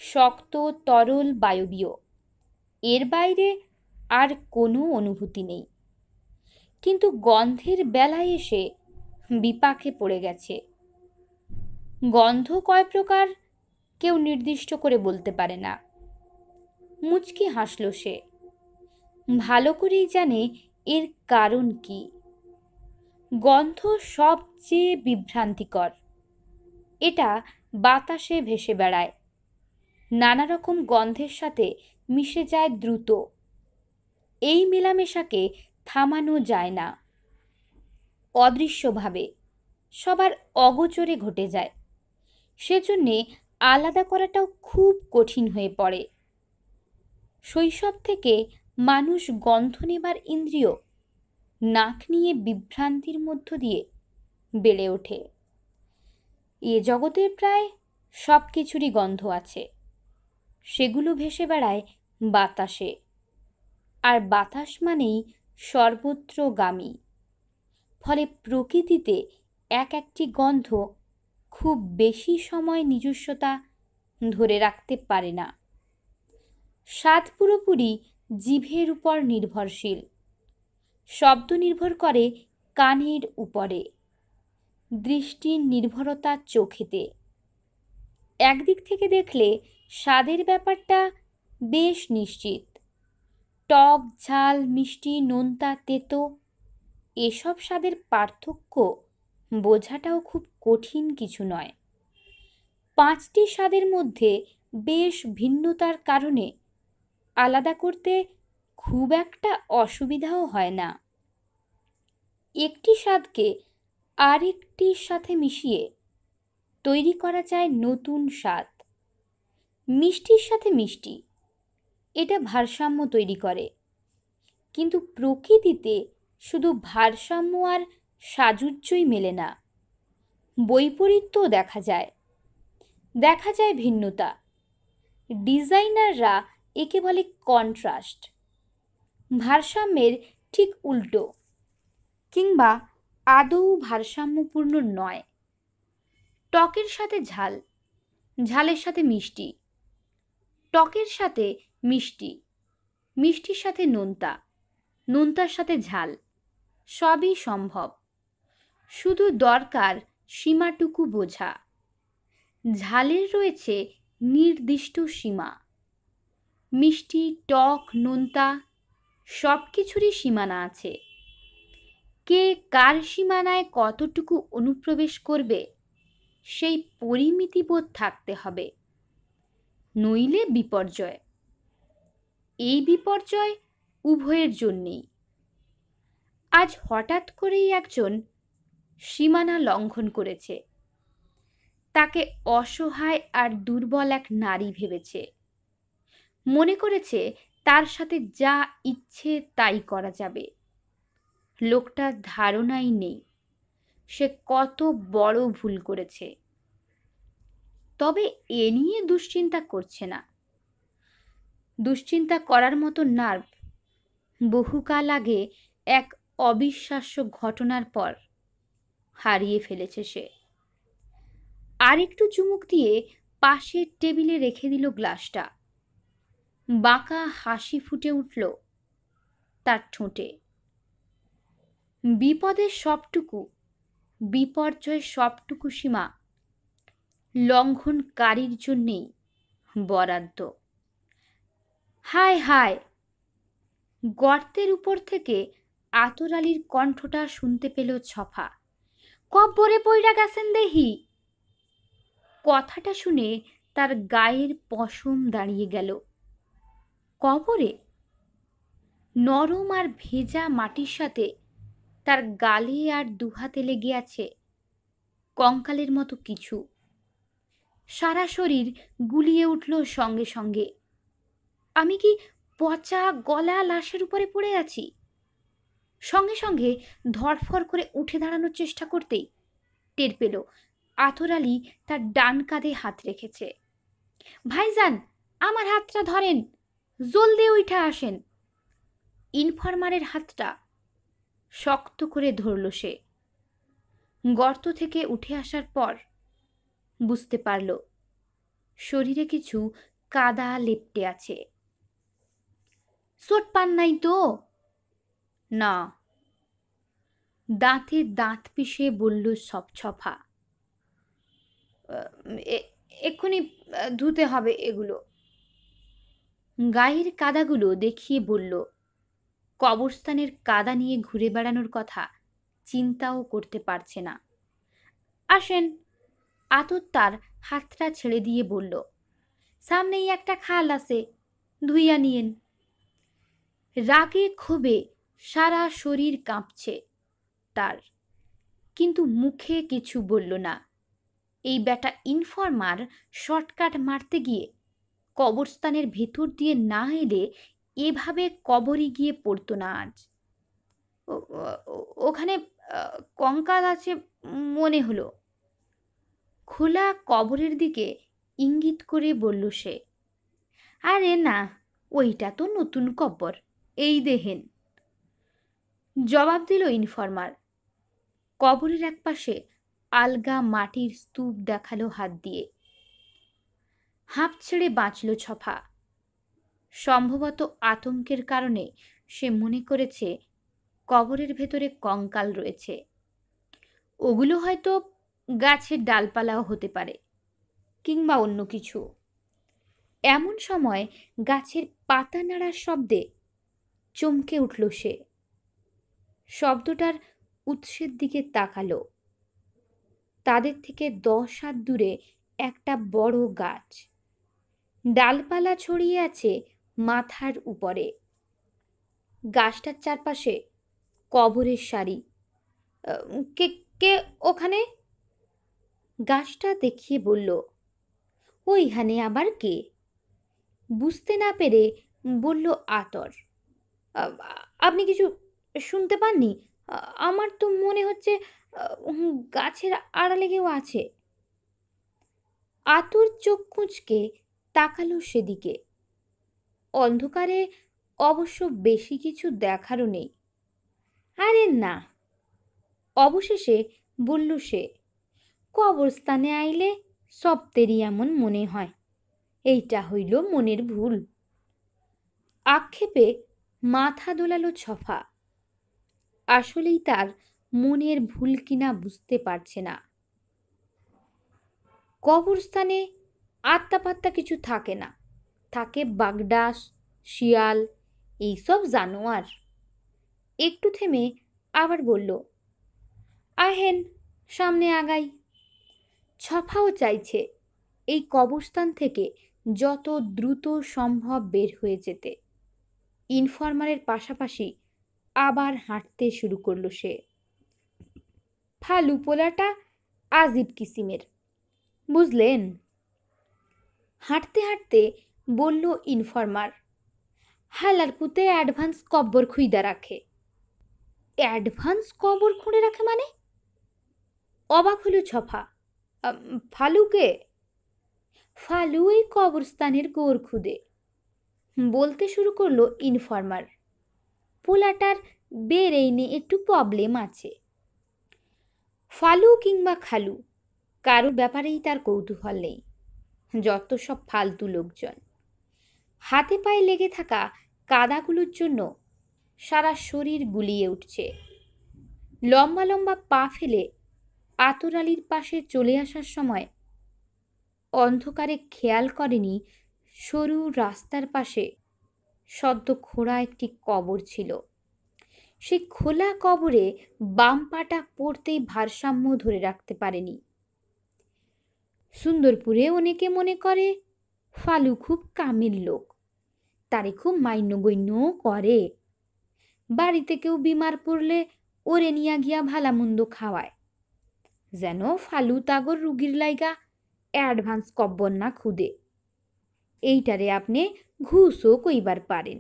Speaker 1: শক্ত, তরল, বায়বীয়, এর বাইরে আর কোনো অনুভূতি নেই। কিন্তু গন্ধের বেলায় এসে বিপাকে পড়ে গেছে। গন্ধ কয় প্রকার কেউ নির্দিষ্ট করে বলতে পারে না। মুচকি হাসল সে। ভালো করেই জানে এর কারণ কি। গন্ধ সবচেয়ে বিভ্রান্তিকর। এটা বাতাসে ভেসে বেড়ায়, নানা রকম গন্ধের সাথে মিশে যায় দ্রুত। এই মেলামেশাকে থামানো যায় না। অদৃশ্যভাবে সবার অগোচরে ঘটে যায়। সেজন্যে আলাদা করাটাও খুব কঠিন হয়ে পড়ে। শৈশব থেকে মানুষ গন্ধ নেবার ইন্দ্রিয় নাক নিয়ে বিভ্রান্তির মধ্য দিয়ে বেড়ে ওঠে। এ জগতের প্রায় সব কিছুরই গন্ধ আছে, সেগুলো ভেসে বেড়ায় বাতাসে, আর বাতাস মানেই সর্বত্রগামী। ফলে প্রকৃতিতে এক একটি গন্ধ খুব বেশি সময় নিজস্বতা ধরে রাখতে পারে না। স্বাদ পুরোপুরি জিভের উপর নির্ভরশীল। শব্দ নির্ভর করে কানের উপরে, দৃষ্টির নির্ভরতা চোখেতে। একদিক থেকে দেখলে স্বাদের ব্যাপারটা বেশ নিশ্চিত। টক, ঝাল, মিষ্টি, নোনতা, তেতো এসব স্বাদের পার্থক্য বোঝাটাও খুব কঠিন কিছু নয়। 5টি স্বাদের মধ্যে বেশ ভিন্নতার কারণে আলাদা করতে খুব একটা অসুবিধাও হয় না। একটি স্বাদকে আরেকটির সাথে মিশিয়ে তৈরি করা যায় নতুন স্বাদ। মিষ্টির সাথে মিষ্টি, এটা ভারসাম্য তৈরি করে। কিন্তু প্রকৃতিতে শুধু ভারসাম্য আর সাযুজ্যই মেলে না, বৈপরীত্যও দেখা যায়। দেখা যায় ভিন্নতা। ডিজাইনাররা একে বলে কন্ট্রাস্ট। ভারসাম্যের ঠিক উল্টো, কিংবা আদৌ ভারসাম্যপূর্ণ নয়। টকের সাথে ঝাল, ঝালের সাথে মিষ্টি, টকের সাথে মিষ্টি, মিষ্টির সাথে নোনতা, নোনতার সাথে ঝাল, সবই সম্ভব। শুধু দরকার সীমাটুকু বোঝা। ঝালের রয়েছে নির্দিষ্ট সীমা। মিষ্টি, টক, নোনতা সব কিছুরই সীমানা আছে। কে কার সীমানায় কতটুকু অনুপ্রবেশ করবে সেই পরিমিতিবোধ থাকতে হবে, নইলে বিপর্যয়। এই বিপর্যয় উভয়ের জন্যেই। আজ হঠাৎ করেই একজন সীমানা লঙ্ঘন করেছে। তাকে অসহায় আর দুর্বল এক নারী ভেবেছে। মনে করেছে তার সাথে যা ইচ্ছে তাই করা যাবে। লোকটার ধারণাই নেই সে কত বড় ভুল করেছে। তবে এ নিয়ে দুশ্চিন্তা করছে না। দুশ্চিন্তা করার মতো নার্ভ বহুকাল আগে এক অবিশ্বাস্য ঘটনার পর হারিয়ে ফেলেছে সে। আর একটু চুমুক দিয়ে পাশের টেবিলে রেখে দিল গ্লাসটা। বাঁকা হাসি ফুটে উঠল তার ঠোঁটে। বিপদের সবটুকু, বিপর্যয়ের সবটুকু সীমা লঙ্ঘনকারীর জন্যেই বরাদ্দ। হায় হায়! গর্তের উপর থেকে আতর আলীর কণ্ঠটা শুনতে পেল ছফা। কব্বরে পইড়া গেছেন দেহি। কথাটা শুনে তার গায়ের পশম দাঁড়িয়ে গেল। কবরে? নরম আর ভেজা মাটির সাথে তার গালে আর দুহাতে লেগে আছে কঙ্কালের মতো কিছু। সারা শরীর গুলিয়ে উঠল সঙ্গে সঙ্গে। আমি কি পচা গলা লাশের উপরে পড়ে আছি? সঙ্গে সঙ্গে ধড়ফড় করে উঠে দাঁড়ানোর চেষ্টা করতেই টের পেল আতর আলী তার ডান কাঁধে হাত রেখেছে। ভাইজান, আমার হাতটা ধরেন, জলদি উঠা আসেন। ইনফরমারের হাতটা শক্ত করে ধরল সে। গর্ত থেকে উঠে আসার পর বুঝতে পারল শরীরে কিছু কাদা লেপ্টে আছে। চোট পান নাই তো? না। দাঁতে দাঁত পিষে বলল ছফা। এক্ষুনি ধুতে হবে এগুলো। গায়ের কাদাগুলো দেখিয়ে বলল কবরস্থানের কাদা নিয়ে ঘুরে বেড়ানোর কথা চিন্তাও করতে পারছে না। আসেন। আতর তার হাতটা ছেড়ে দিয়ে বলল, সামনেই একটা খাল আছে, ধুইয়া নিয়েন। রাগে ক্ষোভে সারা শরীর কাঁপছে তার, কিন্তু মুখে কিছু বলল না। এই ব্যাটা ইনফরমার শর্টকাট মারতে গিয়ে কবরস্থানের ভেতর দিয়ে না এলে এভাবে কবরে গিয়ে পড়তো না আজ। ওখানে কঙ্কাল আছে মনে হলো। খোলা কবরের দিকে ইঙ্গিত করে বলল সে। আরে না, ওইটা তো নতুন কব্বর, এই দেহেন, জবাব দিল ইনফরমার। কবরের একপাশে আলগা মাটির স্তূপ দেখালো হাত দিয়ে। হাঁপ ছেড়ে বাঁচল ছফা। সম্ভবত আতঙ্কের কারণে সে মনে করেছে কবরের ভেতরে কঙ্কাল রয়েছে। ওগুলো হয়তো গাছের ডালপালাও হতে পারে, কিংবা অন্য কিছু। এমন সময় গাছের পাতা নাড়ার শব্দে চমকে উঠল সে। শব্দটার উৎসের দিকে তাকালো। তাদের থেকে 10 হাত দূরে একটা বড় গাছ, ডালপালা ছড়িয়ে আছে মাথার উপরে। গাছটার চারপাশে কবরের সারি। কে কে ওখানে? গাছটা দেখিয়ে বলল। ওইখানে আবার কে? বুঝতে না পেরে বলল আতর। আপনি কিছু শুনতে পাননি? আমার তো মনে হচ্ছে গাছের আড়ালে কেউ আছে। আতর চোখ কুঁচকে তাকালো সেদিকে। অন্ধকারে অবশ্য বেশি কিছু দেখারও নেই। আরে না, অবশেষে বলল সে। কবরস্থানে আইলে সবতেরই এমন মনে হয়। এইটা হইল মনের ভুল। আক্ষেপে মাথা দোলালো ছফা। আসলেই তার মনের ভুল কিনা বুঝতে পারছে না। কবরস্থানে আত্মা কিছু থাকে না, থাকে বাগডাস, শিয়াল, এইসব জানোয়ার। একটু থেমে আবার বলল, আহেন সামনে আগাই। ছফাও চাইছে এই কবরস্থান থেকে যত দ্রুত সম্ভব বের হয়ে যেতে। ইনফরমারের পাশাপাশি আবার হাঁটতে শুরু করলো সে। ফালু পোলাটা আজিব কিসিমের, বুঝলেন? হাঁটতে হাঁটতে বলল ইনফরমার। হালার পুতে অ্যাডভান্স কব্বর খুইদা রাখে। অ্যাডভান্স কবর খুঁড়ে রাখে মানে? অবাক হলো ছফা। ফালুকে? ফালু ওই কবরস্থানের গোর খুদে, বলতে শুরু করলো ইনফরমার। পোলাটার বেরেইনে একটু প্রবলেম আছে। ফালু কিংবা খালু কারো ব্যাপারেই তার কৌতূহল নেই। যত সব ফালতু লোকজন। হাতে পায়ে লেগে থাকা কাদাগুলোর জন্য সারা শরীর গুলিয়ে উঠছে। লম্বা লম্বা পা ফেলে আতর আলীর পাশে চলে আসার সময় অন্ধকারে খেয়াল করেনি সরু রাস্তার পাশে সদ্য খোঁড়া একটি কবর ছিল। সেই খোলা কবরে বাম পাটা পড়তেই ভারসাম্য ধরে রাখতে পারেনি। সুন্দরপুরে অনেকে মনে করে ফালু খুব কামের লোক, তারে খুব মাইন্যগণ্যও করে। বাড়িতে কেউ বিমার পড়লে ওরে নিয়া গিয়া ভালামন্দ খাওয়ায়, যেন ফালু তাগর রুগীর লাইগা অ্যাডভান্স কব্বর না খুদে। এইটারে আপনি ঘুষও কইবার পারেন।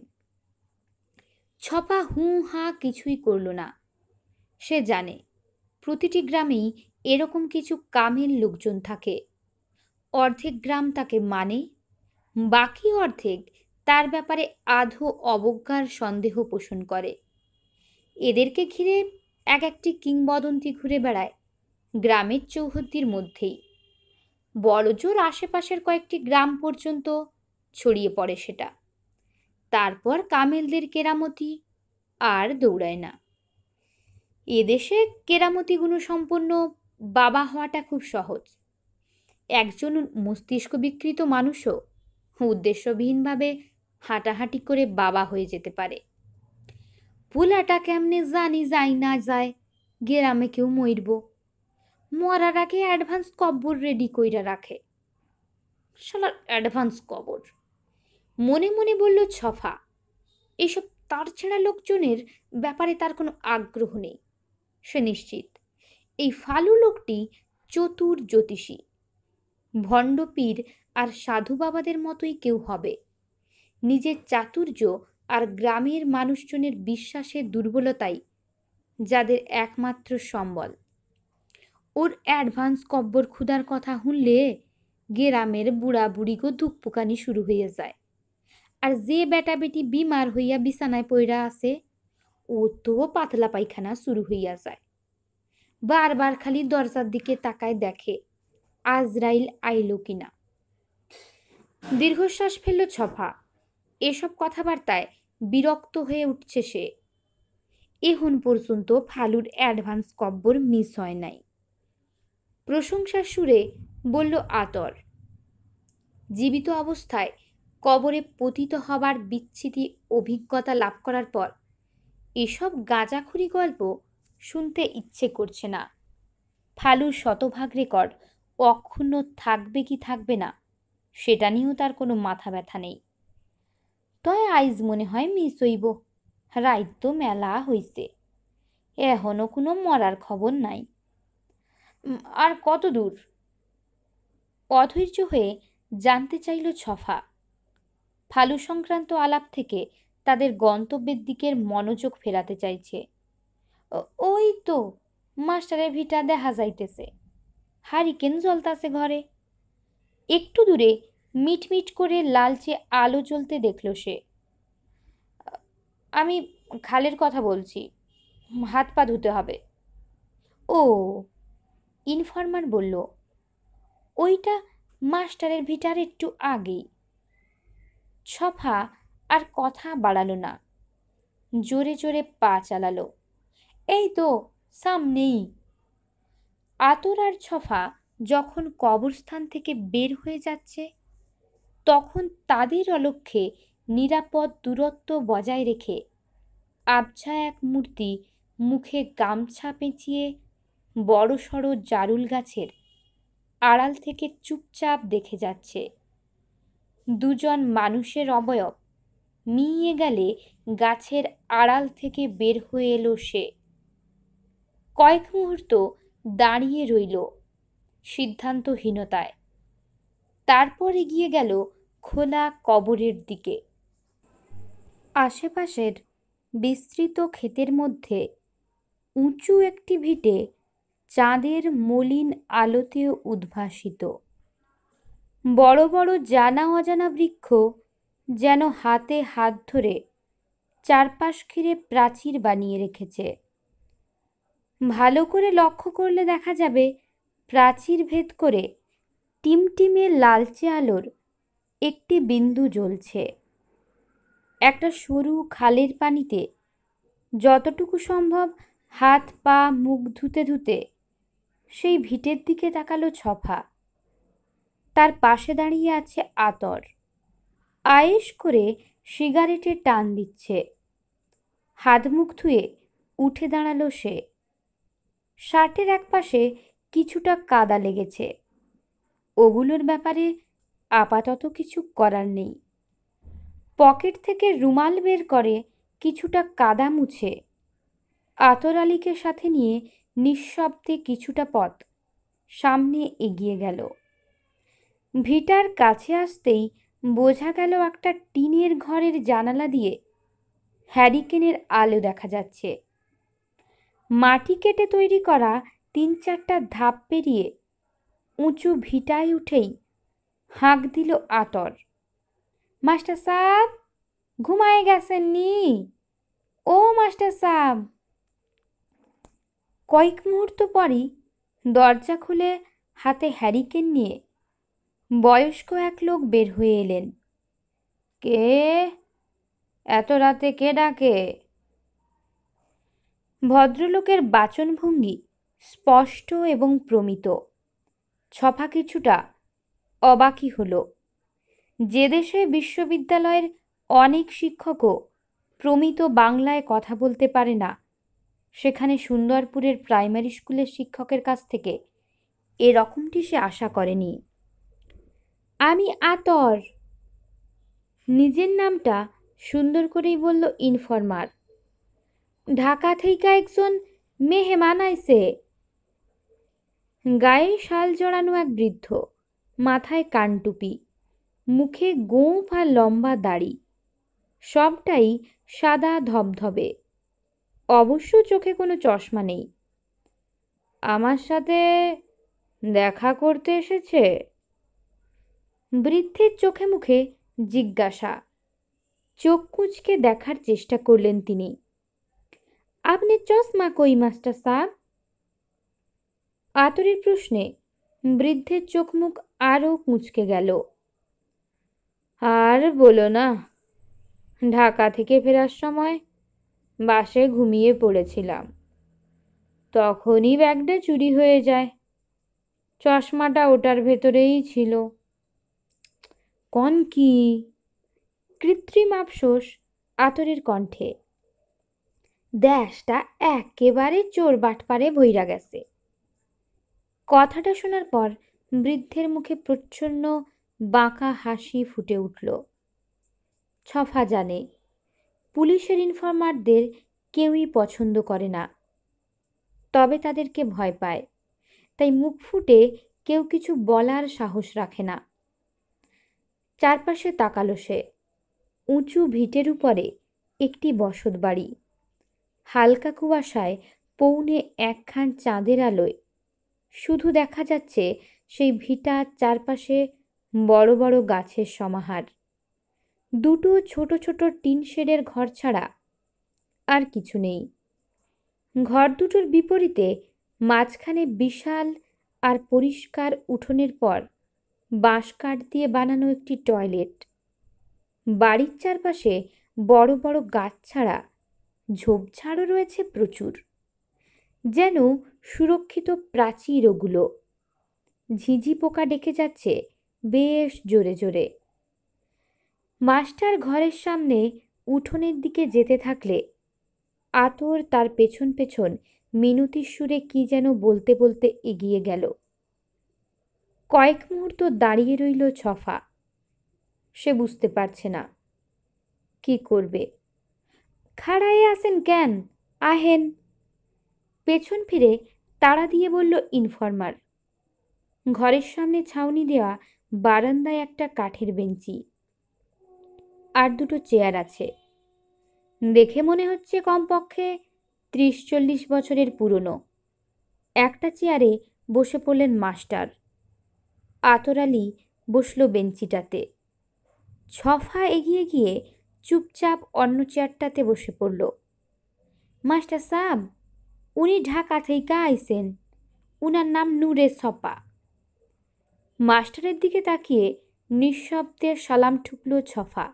Speaker 1: ছপা হুঁ হাঁ কিছুই করল না। সে জানে প্রতিটি গ্রামেই এরকম কিছু কামের লোকজন থাকে। অর্ধেক গ্রাম তাকে মানে, বাকি অর্ধেক তার ব্যাপারে আধো অবজ্ঞার সন্দেহ পোষণ করে। এদেরকে ঘিরে এক একটি কিংবদন্তি ঘুরে বেড়ায় গ্রামের চৌহদ্দির মধ্যেই। বড়জোর আশেপাশের কয়েকটি গ্রাম পর্যন্ত ছড়িয়ে পড়ে সেটা। তারপর কামেলদের কেরামতি আর দৌড়ায় না। এদেশে কেরামতি গুণসম্পন্ন বাবা হওয়াটা খুব সহজ। একজন মস্তিষ্ক বিকৃত মানুষও উদ্দেশ্যবিহীনভাবে হাঁটাহাঁটি করে বাবা হয়ে যেতে পারে। পোলাটা কেমনে জানি যাই না যায় গ্রামে কেউ মরব, মরার আগে অ্যাডভান্স কব্বর রেডি কইরা রাখে। শালার অ্যাডভান্স কবর, মনে মনে বলল ছফা। এইসব তার ছেঁড়া লোকজনের ব্যাপারে তার কোনো আগ্রহ নেই। সে নিশ্চিত এই ফালু লোকটি চতুর জ্যোতিষী, ভণ্ডপীর আর সাধু বাবাদের মতোই কেউ হবে। নিজের চাতুর্য আর গ্রামের মানুষজনের বিশ্বাসের দুর্বলতাই যাদের একমাত্র সম্বল। ওর অ্যাডভান্স কব্বর ক্ষুধার কথা শুনলে গ্রামের বুড়া বুড়িগো ধুকপুকানি শুরু হইয়া যায়। আর যে বেটা বেটি বিমার হইয়া বিছানায় পইরা আছে ও তো পাতলা পায়খানা শুরু হইয়া যায়। বারবার খালি দরজার দিকে তাকায় দেখে আজরাইল আইলো কিনা। দীর্ঘশ্বাস ফেলল ছফা। এসব কথাবার্তায় বিরক্ত হয়ে উঠছে সে। এখন পর্যন্ত ফালুর অ্যাডভান্স কব্বর মিস হয় নাই। প্রশংসার সুরে বলল আতর। জীবিত অবস্থায় কবরে পতিত হবার বিচ্ছিতি অভিজ্ঞতা লাভ করার পর এসব গাঁজাখুরি গল্প শুনতে ইচ্ছে করছে না। ফালুর শতভাগ রেকর্ড অক্ষুণ্ণ থাকবে কি থাকবে না সেটা নিয়েও তার কোনো মাথা ব্যথা নেই। তয় আইজ মনে হয় মিস হইব। রাইত তো মেলা হইছে, এখনো কোনো মরার খবর নাই। আর কত দূর? অধৈর্য হয়ে জানতে চাইল ছফা। ফালু সংক্রান্ত আলাপ থেকে তাদের গন্তব্যের দিকের মনোযোগ ফেরাতে চাইছে। ওই তো মাস্টারের ভিটা দেখা যাইতেছে, হারিকেন জ্বলতাছে ঘরে। একটু দূরে মিটমিট করে লালচে আলো জ্বলতে দেখল সে। আমি খালের কথা বলছি, হাত পা ধুতে হবে। ও, ইনফরমার বলল, ওইটা মাস্টারের ভিটার একটু আগেই। ছফা আর কথা বাড়ালো না, জোরে জোরে পা চালালো। এই তো সামনেই। আতর আর ছফা যখন কবরস্থান থেকে বের হয়ে যাচ্ছে তখন তাদের অলক্ষ্যে নিরাপদ দূরত্ব বজায় রেখে আবছা এক মূর্তি মুখে গামছা পেঁচিয়ে বড়সড় জারুল গাছের আড়াল থেকে চুপচাপ দেখে যাচ্ছে। দুজন মানুষের অবয়ব মিইয়ে গেলে গাছের আড়াল থেকে বের হয়ে এলো সে। কয়েক মুহূর্ত দাঁড়িয়ে রইল সিদ্ধান্তহীনতায়, তারপর এগিয়ে গেল খোলা কবরের দিকে। আশেপাশের বিস্তৃত ক্ষেতের মধ্যে উঁচু একটি ভিটে চাঁদের মলিন আলোতে উদ্ভাসিত। বড় বড় জানা অজানা বৃক্ষ যেন হাতে হাত ধরে চারপাশ ঘিরে প্রাচীর বানিয়ে রেখেছে। ভালো করে লক্ষ্য করলে দেখা যাবে প্রাচীর ভেদ করে টিমটিমে লালচে আলোর একটি বিন্দু জ্বলছে। একটা সরু খালের পানিতে যতটুকু সম্ভব হাত পা মুখ ধুতে ধুতে সেই ভিটের দিকে তাকালো ছফা। তার পাশে দাঁড়িয়ে আছে আতর, আয়েশ করে সিগারেটের টান দিচ্ছে। হাত মুখ ধুয়ে উঠে দাঁড়ালো সে। শার্টের একপাশে কিছুটা কাদা লেগেছে, ওগুলোর ব্যাপারে আপাতত কিছু করার নেই। পকেট থেকে রুমাল বের করে কিছুটা কাদা মুছে আতর আলীকে সাথে নিয়ে নিঃশব্দে কিছুটা পথ সামনে এগিয়ে গেল। ভিটার কাছে আসতেই বোঝা গেল একটা টিনের ঘরের জানালা দিয়ে হ্যারিকেনের আলো দেখা যাচ্ছে। মাটি কেটে তৈরি করা ৩-৪টা ধাপ পেরিয়ে উঁচু ভিটায় উঠেই হাঁক দিল আতর। মাস্টার সাহেব, ঘুমায় গেছেন নি? ও মাস্টার সাহেব। কয়েক মুহূর্ত পরই দরজা খুলে হাতে হ্যারিকেন নিয়ে বয়স্ক এক লোক বের হয়ে এলেন। কে? এত রাতে কে ডাকে? ভদ্রলোকের বাচনভঙ্গি স্পষ্ট এবং প্রমিত। ছফা কিছুটা অবাকই হলো। যে দেশে বিশ্ববিদ্যালয়ের অনেক শিক্ষকও প্রমিত বাংলায় কথা বলতে পারে না, সেখানে সুন্দরপুরের প্রাইমারি স্কুলের শিক্ষকের কাছ থেকে এরকমটি সে আশা করেনি। আমি আতর। নিজের নামটা সুন্দর করেই বলল ইনফরমার। ঢাকা থেকে একজন মেহমান আইছে। গায়ে শাল জড়ানো এক বৃদ্ধ, মাথায় কানটুপি, মুখে গোঁফ আর লম্বা দাড়ি, সবটাই সাদা ধবধবে, অবশ্য চোখে কোনো চশমা নেই। আমার সাথে দেখা করতে এসেছে? বৃদ্ধের চোখে মুখে জিজ্ঞাসা। চোখ কুঁচকে দেখার চেষ্টা করলেন তিনি। আপনি চশমা কই মাস্টার সাহেব? আতরের প্রশ্নে বৃদ্ধের চোখ মুখ আরও কুঁচকে গেল। আর বলো না, ঢাকা থেকে ফেরার সময় বাসে ঘুমিয়ে পড়েছিলাম, তখনই ব্যাগটা চুরি হয়ে যায়। চশমাটা ওটার ভেতরেই ছিল। কন কি? কৃত্রিম আফসোস আতরের কণ্ঠে। দেশটা একেবারে চোর বাটপারে ভইরা গেছে। কথাটা শোনার পর বৃদ্ধের মুখে প্রচ্ছন্ন বাঁকা হাসি ফুটে উঠল। ছফা জানে, পুলিশের ইনফরমারদের কেউই পছন্দ করে না, তবে তাদেরকে ভয় পায়, তাই মুখ ফুটে কেউ কিছু বলার সাহস রাখে না। চারপাশে তাকালো সে। উঁচু ভিটের উপরে একটি বসত বাড়ি। হালকা কুয়াশায় পৌনে একখান চাঁদের আলোয় শুধু দেখা যাচ্ছে সেই ভিটার চারপাশে বড় বড় গাছের সমাহার। দুটো ছোট ছোট টিন শেডের ঘর ছাড়া আর কিছু নেই। ঘর দুটোর বিপরীতে মাঝখানে বিশাল আর পরিষ্কার উঠোনের পর বাঁশ কাঠ দিয়ে বানানো একটি টয়লেট। বাড়ির চারপাশে বড় বড় গাছ ছাড়া ঝোপঝাড়ও রয়েছে প্রচুর, যেন সুরক্ষিত প্রাচীর ওগুলো। ঝিঝি পোকা ডেকে যাচ্ছে বেশ জোরে জোরে। মাস্টার ঘরের সামনে উঠোনের দিকে যেতে থাকলে আতর তার পেছন পেছন মিনতির সুরে কি যেন বলতে বলতে এগিয়ে গেল। কয়েক মুহূর্ত দাঁড়িয়ে রইল ছফা। সে বুঝতে পারছে না কি করবে। খাড়ায়ে আসেন কেন, আহেন। পেছন ফিরে তাড়া দিয়ে বলল ইনফরমার। ঘরের সামনে ছাউনি দেওয়া বারান্দায় একটা কাঠের বেঞ্চি আর দুটো চেয়ার আছে। দেখে মনে হচ্ছে কমপক্ষে 30-40 বছরের পুরনো। একটা চেয়ারে বসে পড়লেন মাস্টার। আতর আলী বসল বেঞ্চিটাতে। ছফা এগিয়ে গিয়ে চুপচাপ অন্য চেয়ারটাতে বসে পড়ল। মাস্টার সাহেব, উনি ঢাকা থেকে আইছেন। উনার নাম নূরে ছপা। মাস্টারের দিকে তাকিয়ে নিঃশব্দে সালাম ঠুকল ছফা।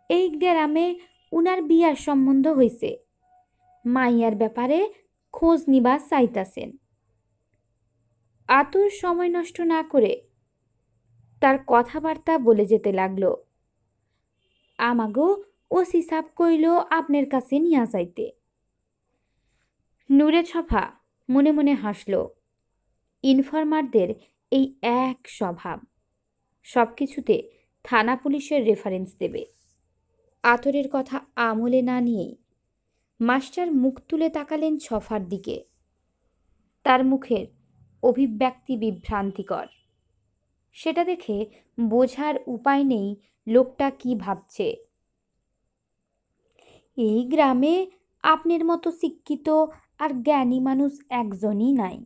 Speaker 1: এই গ্রামে উনার বিয়ার সম্বন্ধ হইছে, মাইয়ার ব্যাপারে খোঁজ নিবার চাইতাছেন। আতর সময় নষ্ট না করে তার কথাবার্তা বলে যেতে লাগলো। আমাগো ওসি সাব কইল আপনার কাছে নিয়া যাইতে। নূরে ছফা মনে মনে হাসল। ইনফরমারদের এই এক স্বভাব, সব কিছুতে থানা পুলিশের রেফারেন্স দেবে। আতরের কথা আমলে না নিয়েই মাস্টার মুখ তুলে তাকালেন ছফার দিকে। তার মুখের অভিব্যক্তি বিভ্রান্তিকর। সেটা দেখে বোঝার উপায় নেই লোকটা কি ভাবছে। এই গ্রামে আপনার মতো শিক্ষিত আর জ্ঞানী মানুষ একজনই নাই।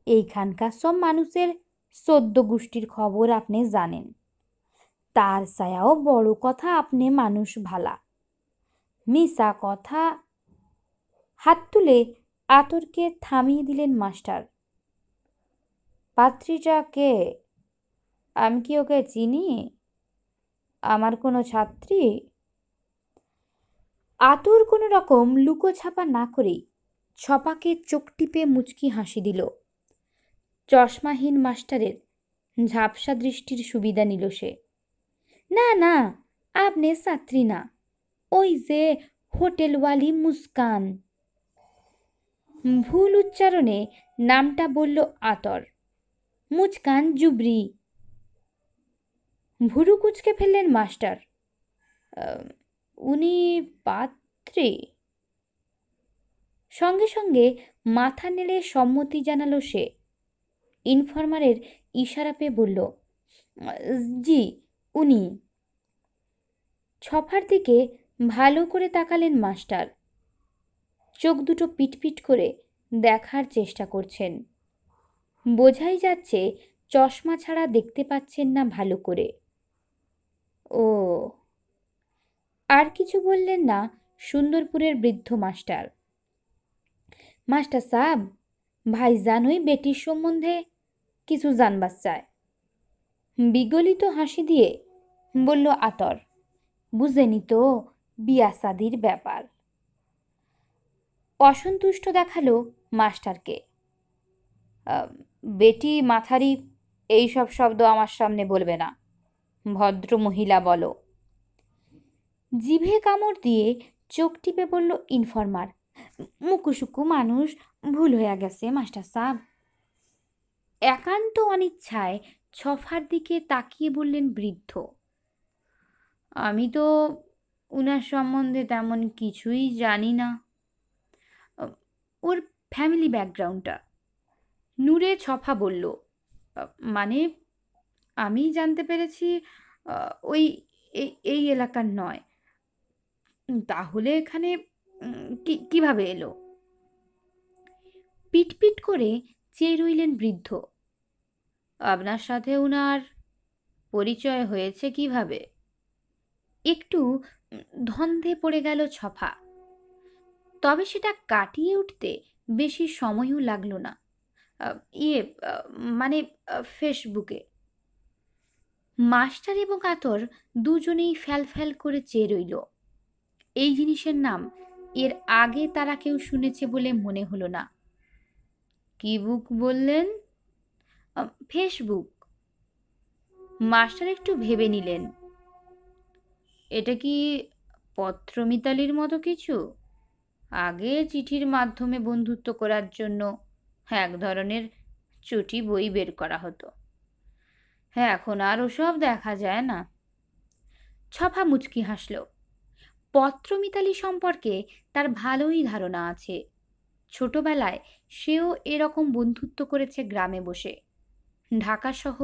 Speaker 1: এইখানকার সব মানুষের 14 গোষ্ঠীর খবর আপনি জানেন। তার ছায়াও বড় কথা আপনি মানুষ ভালা। মিশা কথা। হাত তুলে আতরকে থামিয়ে দিলেন মাস্টার। পাত্রীটা কে? আমি কি ওকে চিনি? আমার কোনো ছাত্রী? আতর কোনো রকম লুকোছাপা না করেই ছপাকে চোখ টিপে মুচকি হাসি দিল। চশমাহীন মাস্টারের ঝাপসা দৃষ্টির সুবিধা নিল সে। না না, আপনি ছাত্রী না, ওই যে হোটেলওয়ালি মুস্কান। ভুল উচ্চারণে নামটা বলল আতর। মুচকান জুবরি। ভুরু কুচকে ফেললেন মাস্টার। উনি পাত্রী? সঙ্গে সঙ্গে মাথা নেড়ে সম্মতি জানালো সে। ইনফরমারের ইশারা পেয়ে বলল, জি উনি। ছফার দিকে ভালো করে তাকালেন মাস্টার। চোখ দুটো পিটপিট করে দেখার চেষ্টা করছেন। বোঝাই যাচ্ছে চশমা ছাড়া দেখতে পাচ্ছেন না ভালো করে। ও, আর কিছু বললেন না সুন্দরপুরের বৃদ্ধ মাস্টার। মাস্টার সাহেব, ভাইজান ওই বেটির সম্বন্ধে কিছু জানবার চায়। বিগলিত হাসি দিয়ে বলল আতর। বুঝেনি তো, বিয়া শাদির ব্যাপার। অসন্তুষ্ট দেখালো মাস্টারকে। বেটি মাথারি এইসব শব্দ আমার সামনে বলবে না, ভদ্র মহিলা বলো। জিভে কামড় দিয়ে চোখ টিপে বলল ইনফরমার। মুকুসুকু মানুষ, ভুল হয়ে গেছে মাস্টার সাহেব। একান্ত অনিচ্ছায় ছফার দিকে তাকিয়ে বললেন বৃদ্ধ। আমি তো উনার সম্বন্ধে তেমন কিছুই জানি না। ওর ফ্যামিলি ব্যাকগ্রাউন্ডটা। নূরে ছফা বলল, মানে আমি জানতে পেরেছি ওই এই এলাকার নয়। তাহলে এখানে কিভাবে এলো? পিটপিট করে চেয়ে রইলেন বৃদ্ধ। আপনার সাথে উনার পরিচয় হয়েছে কিভাবে? একটু ধন্ধে পড়ে গেল ছফা। তবে সেটা কাটিয়ে উঠতে বেশি সময়ও লাগলো না। ইয়ে মানে ফেসবুকে। মাস্টার এবং আতর দুজনেই ফ্যাল ফ্যাল করে চেয়ে রইল। এই জিনিসের নাম এর আগে তারা কেউ শুনেছে বলে মনে হলো না। কি বুক বললেন? ফেসবুক। মাস্টার একটু ভেবে নিলেন। এটা কি পত্রমিতালির মতো কিছু? আগে চিঠির মাধ্যমে বন্ধুত্ব করার জন্য এক ধরনের চটি বই বের করা হতো। হ্যাঁ, এখন আর ওসব দেখা যায় না। ছফা মুচকি হাসল। পত্রমিতালি সম্পর্কে তার ভালোই ধারণা আছে। ছোটবেলায় সেও এরকম বন্ধুত্ব করেছে গ্রামে বসে। ঢাকাসহ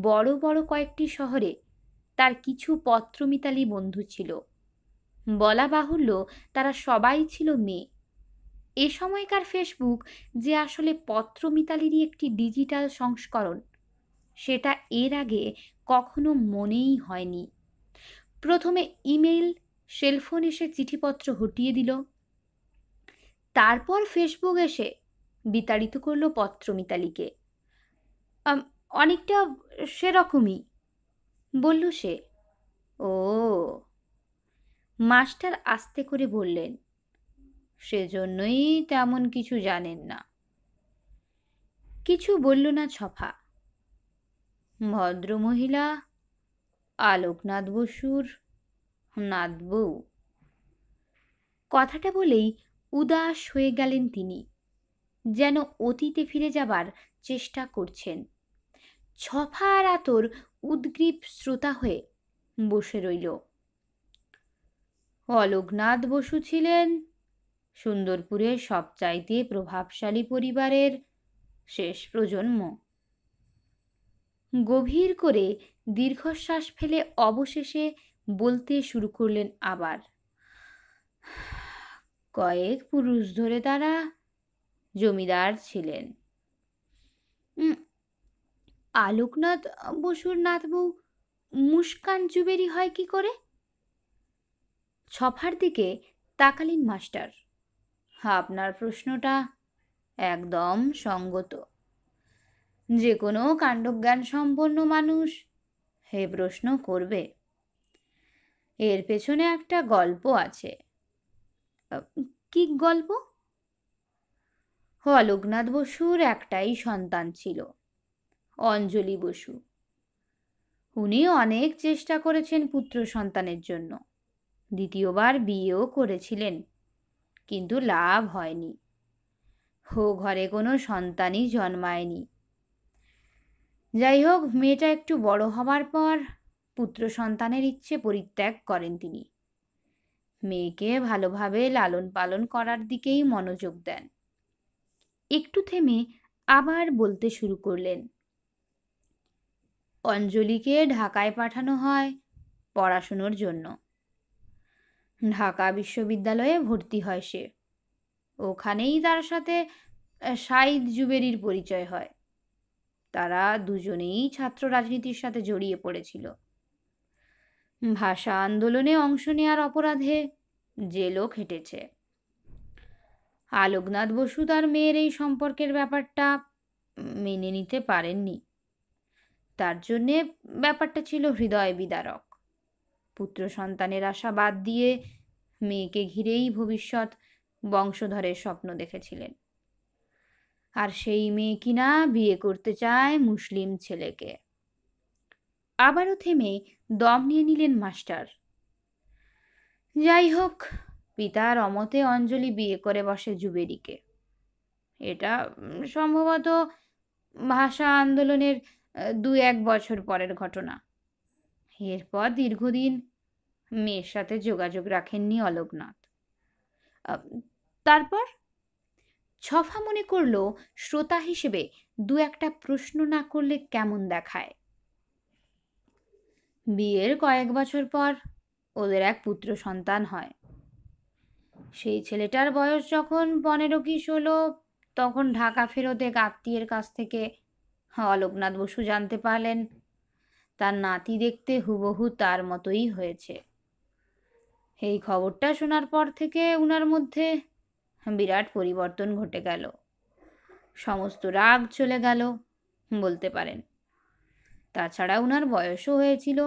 Speaker 1: বড় বড় কয়েকটি শহরে তার কিছু পত্রমিতালি বন্ধু ছিল। বলা বাহুল্য তারা সবাই ছিল মেয়ে। এ সময়কার ফেসবুক যে আসলে পত্রমিতালিরই একটি ডিজিটাল সংস্করণ, সেটা এর আগে কখনো মনেই হয়নি। প্রথমে ইমেইল, সেলফোন এসে চিঠিপত্র হটিয়ে দিল। তারপর ফেসবুক এসে বিতাড়িত করলো পত্রমিতালিকে। অনেকটা সেরকমই, বলল সে। ও, মাস্টার আস্তে করে বললেন, সেজন্যই তেমন কিছু জানেন না। কিছু বলল না ছফা। ভদ্রমহিলা আলোকনাথ বসুর নাতবউ। কথাটা বলেই উদাস হয়ে গেলেন তিনি, যেন অতীতে ফিরে যাবার চেষ্টা করছেন। ছফা আর আতর উদ্গ্রীব শ্রোতা হয়ে বসে রইল। অলোকনাথ বসু ছিলেন সুন্দরপুরের সবচাইতে প্রভাবশালী পরিবারের শেষ প্রজন্ম। গভীর করে দীর্ঘশ্বাস ফেলে অবশেষে বলতে শুরু করলেন আবার। কয়েক পুরুষ ধরে তারা জমিদার ছিলেন। আলোকনাথ বসুর নাতবউ মুস্কান জুবেরি হয় কি করে? ছফার দিকে তাকালেন মাস্টার। আপনার প্রশ্নটা একদম সঙ্গত। যে কোনো কাণ্ডজ্ঞান সম্পন্ন মানুষ হে প্রশ্ন করবে। এর পেছনে একটা গল্প আছে। কি গল্প? অলোকনাথ বসুর একটাই সন্তান ছিল, অঞ্জলি বসু। উনি অনেক চেষ্টা করেছেন পুত্র সন্তানের জন্য। দ্বিতীয়বার বিয়েও করেছিলেন, কিন্তু লাভ হয়নি। ও ঘরে কোনো সন্তানই জন্মায়নি। যাই হোক, মেয়েটা একটু বড় হবার পর পুত্র সন্তানের ইচ্ছে পরিত্যাগ করেন তিনি। মেয়েকে ভালোভাবে লালন পালন করার দিকেই মনোযোগ দেন। একটু থেমে আবার বলতে শুরু করলেন। অঞ্জলিকে ঢাকায় পাঠানো হয় পড়াশুনোর জন্য। ঢাকা বিশ্ববিদ্যালয়ে ভর্তি হয় সে। ওখানেই তার সাথে সাইদ জুবেরির পরিচয় হয়। তারা দুজনেই ছাত্র রাজনীতির সাথে জড়িয়ে পড়েছিল। ভাষা আন্দোলনে অংশ নেওয়ার অপরাধে জেলও খেটেছে। আলোকনাথ বসু তার মেয়ের এই সম্পর্কের ব্যাপারটা মেনে নিতে পারেননি। তার জন্যে ব্যাপারটা ছিল হৃদয় বিদারক। পুত্র সন্তানের আশা বাদ দিয়ে মেয়েকে ঘিরেই ভবিষ্যৎ বংশধরের স্বপ্ন দেখেছিলেন। আর সেই মেয়ে কিনা বিয়ে করতে চায় মুসলিম ছেলেকে। আবারও থেমে দম নিয়ে নিলেন মাস্টার। যাই হোক, পিতার অমতে অঞ্জলি বিয়ে করে বসে জুবেরিকে। এটা সম্ভবত ভাষা আন্দোলনের 2-1 বছর পরের ঘটনা। এরপর দীর্ঘদিন মেয়ের সাথে যোগাযোগ রাখেননি অলোকনাথ। আহ, তারপর ছফা মনে করলো শ্রোতা হিসেবে 2-1টা প্রশ্ন না করলে কেমন দেখায়। বিয়ের কয়েক বছর পর ওদের এক পুত্র সন্তান হয়। সেই ছেলেটার বয়স যখন 15 কি 16, তখন ঢাকা ফেরত এক আত্মীয়ের কাছ থেকে অলোকনাথ বসু জানতে পারলেন তার নাতি দেখতে হুবহু তার মতোই হয়েছে। এই খবরটা শোনার পর থেকে উনার মধ্যে বিরাট পরিবর্তন ঘটে গেল। সমস্ত রাগ চলে গেল বলতে পারেন। তাছাড়া উনার বয়সও হয়েছিল,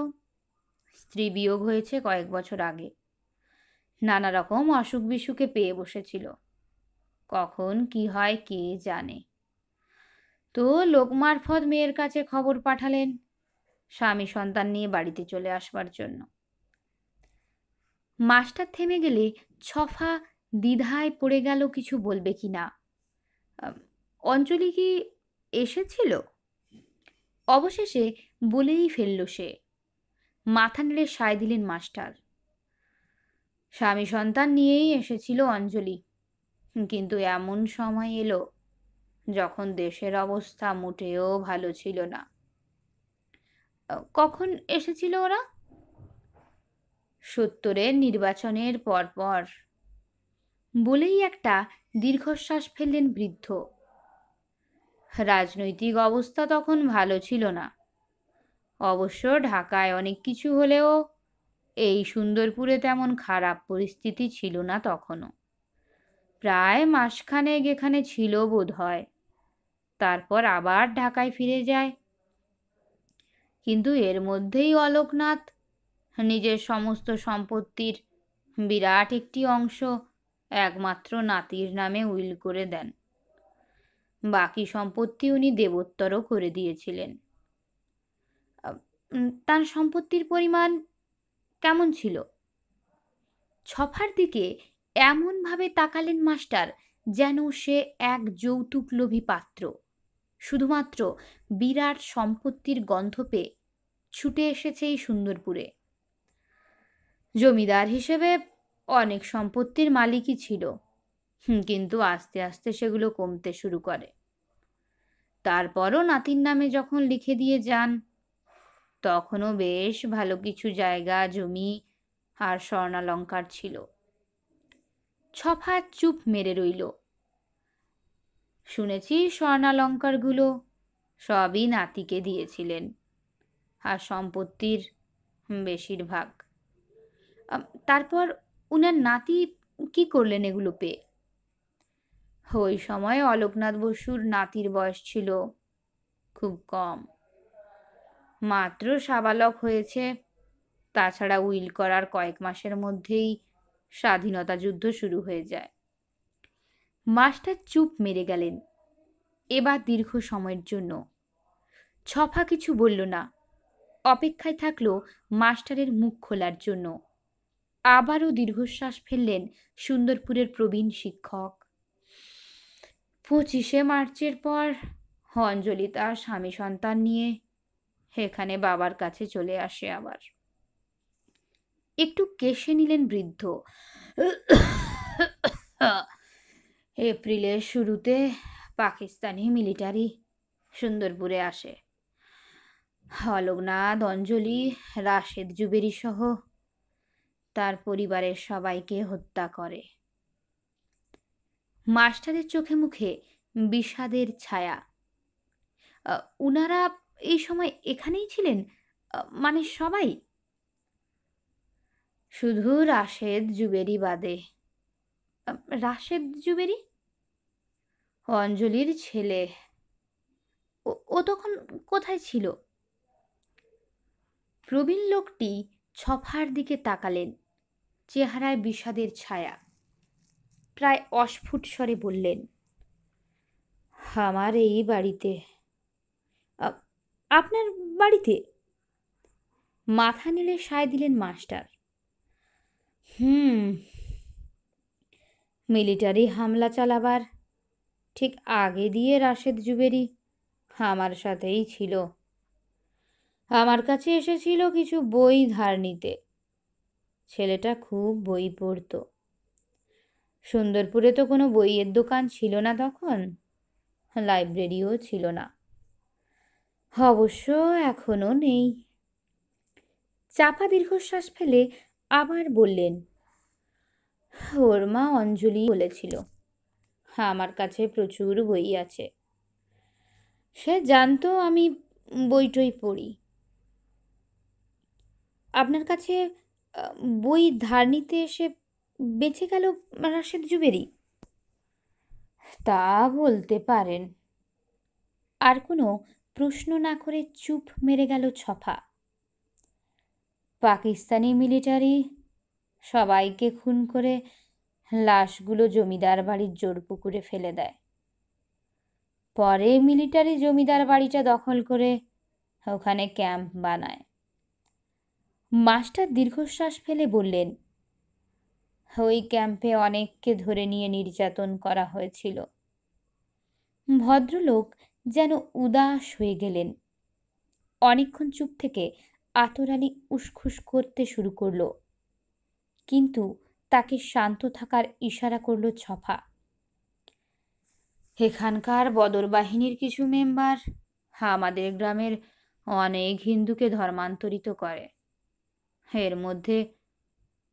Speaker 1: স্ত্রী বিয়োগ হয়েছে কয়েক বছর আগে, নানা রকম অসুখ বিসুখে পেয়ে বসেছিল। কখন কি হয় কে জানে। তো লোক মারফত মেয়ের কাছে খবর পাঠালেন স্বামী সন্তান নিয়ে বাড়িতে চলে আসবার জন্য। মাস্টার থেমে গেলে ছফা দ্বিধায় পড়ে গেল কিছু বলবে কি না। অঞ্জলি কি এসেছিল? অবশেষে বলেই ফেলল সে। মাথা নেড়ে সায় দিলেন মাস্টার। স্বামী সন্তান নিয়েই এসেছিল অঞ্জলি, কিন্তু এমন সময় এলো যখন দেশের অবস্থা মোটেও ভালো ছিল না। কখন এসেছিল ওরা? 70-এর নির্বাচনের পরপর। বলেই একটা দীর্ঘশ্বাস ফেললেন বৃদ্ধ। রাজনৈতিক অবস্থা তখন ভালো ছিল না। অবশ্য ঢাকায় অনেক কিছু হলেও এই সুন্দরপুরে তেমন খারাপ পরিস্থিতি ছিল না তখনও। প্রায় মাসখানেক এখানে ছিল বোধ হয়, তারপর আবার ঢাকায় ফিরে যায়। কিন্তু এর মধ্যেই অলোকনাথ নিজের সমস্ত সম্পত্তির বিরাট একটি অংশ একমাত্র নাতির নামে উইল করে দেন। বাকি সম্পত্তি উনি দেবোত্তরও করে দিয়েছিলেন। তার সম্পত্তির পরিমাণ কেমন ছিল? ছফার দিকে এমনভাবে তাকালেন মাস্টার যেন সে এক যৌতুকলোভী পাত্র, শুধুমাত্র বিরাট সম্পত্তির গন্ধ পেয়ে ছুটে এসেছে এই সুন্দরপুরে। জমিদার হিসেবে অনেক সম্পত্তির মালিকই ছিল, কিন্তু আস্তে আস্তে সেগুলো কমতে শুরু করে। তারপরও নাতির নামে যখন লিখে দিয়ে যান, তখনও বেশ ভালো কিছু জায়গা জমি আর স্বর্ণালঙ্কার ছিল। ছফা চুপ মেরে রইল। শুনেছি স্বর্ণালঙ্কারগুলো সবই নাতিকে দিয়েছিলেন, আর সম্পত্তির বেশিরভাগ। তারপর উনার নাতি কি করলেন এগুলো পেয়ে? ওই সময় অলোকনাথ বসুর নাতির বয়স ছিল খুব কম, মাত্র সাবালক হয়েছে। তাছাড়া উইল করার কয়েক মাসের মধ্যেই স্বাধীনতা যুদ্ধ শুরু হয়ে যায়। মাস্টার চুপ মেরে গেলেন, এবার দীর্ঘ সময়ের জন্য। ছফা কিছু বলল না, অপেক্ষায় থাকলো মাস্টারের মুখ খোলার জন্য। আবারও দীর্ঘশ্বাস ফেললেন সুন্দরপুরের প্রবীণ শিক্ষক। 25শে মার্চের পর অঞ্জলি তার স্বামী সন্তান নিয়ে এখানে বাবার কাছে চলে আসে আবার। একটু কেশে নিলেন বৃদ্ধ। এপ্রিলের শুরুতে পাকিস্তানি মিলিটারি সুন্দরপুরে আসে। অলোকনাথ, অঞ্জলি, রাশেদ জুবেরি সহ তার পরিবারের সবাইকে হত্যা করে। মাস্টারের চোখে মুখে বিষাদের ছায়া। আ উনারা এই সময় এখানেই ছিলেন? মানে সবাই? শুধু রাশেদ জুবেরি বাদে। আ রাশেদ জুবেরি? অঞ্জলির ছেলে। ও তখন কোথায় ছিল? প্রবীণ লোকটি ছফার দিকে তাকালেন, চেহারায় বিষাদের ছায়া। প্রায় অস্ফুট স্বরে বললেন, আমার এই বাড়িতে। আ আপনার বাড়িতে? মাথা নেড়ে সায় দিলেন মাস্টার। হুম। মিলিটারি হামলা চালাবার ঠিক আগে দিয়ে রাশেদ জুবেরি আমার সাথেই ছিল। আমার কাছে এসেছিল কিছু বই ধার নিতে। ছেলেটা খুব বই পড়তো। সুন্দরপুরে তো কোনো বইয়ের দোকান ছিল না তখন, লাইব্রেরিও ছিল না। অবশ্য এখনো নেই। চাপা দীর্ঘশ্বাস ফেলে আবার বললেন, ওর মা অঞ্জলি বলেছিল আমার কাছে প্রচুর বই আছে। সে জানতো আমি বই টই পড়ি। আপনার কাছে আ বই ধার নিতে এসে বেঁচে গেল রাশেদ জুবেরি? তা বলতে পারেন। আর কোনো প্রশ্ন না করে চুপ মেরে গেল ছফা। পাকিস্তানি মিলিটারি সবাইকে খুন করে লাশগুলো জমিদার বাড়ির জোড়পুকুরে ফেলে দেয়। পরে মিলিটারি জমিদার বাড়িটা দখল করে ওখানে ক্যাম্প বানায়। মাস্টার দীর্ঘশ্বাস ফেলে বললেন, ওই ক্যাম্পে অনেককে ধরে নিয়ে নির্যাতন করা হয়েছিল। ভদ্রলোক যেন উদাস হয়ে গেলেন। অনেকক্ষণ চুপ থেকে আতর আলী উসখুস করতে শুরু করলো, কিন্তু তাকে শান্ত থাকার ইশারা করল ছফা। এখানকার বদর বাহিনীর কিছু মেম্বার আমাদের গ্রামের অনেক হিন্দুকে ধর্মান্তরিত করে। এর মধ্যে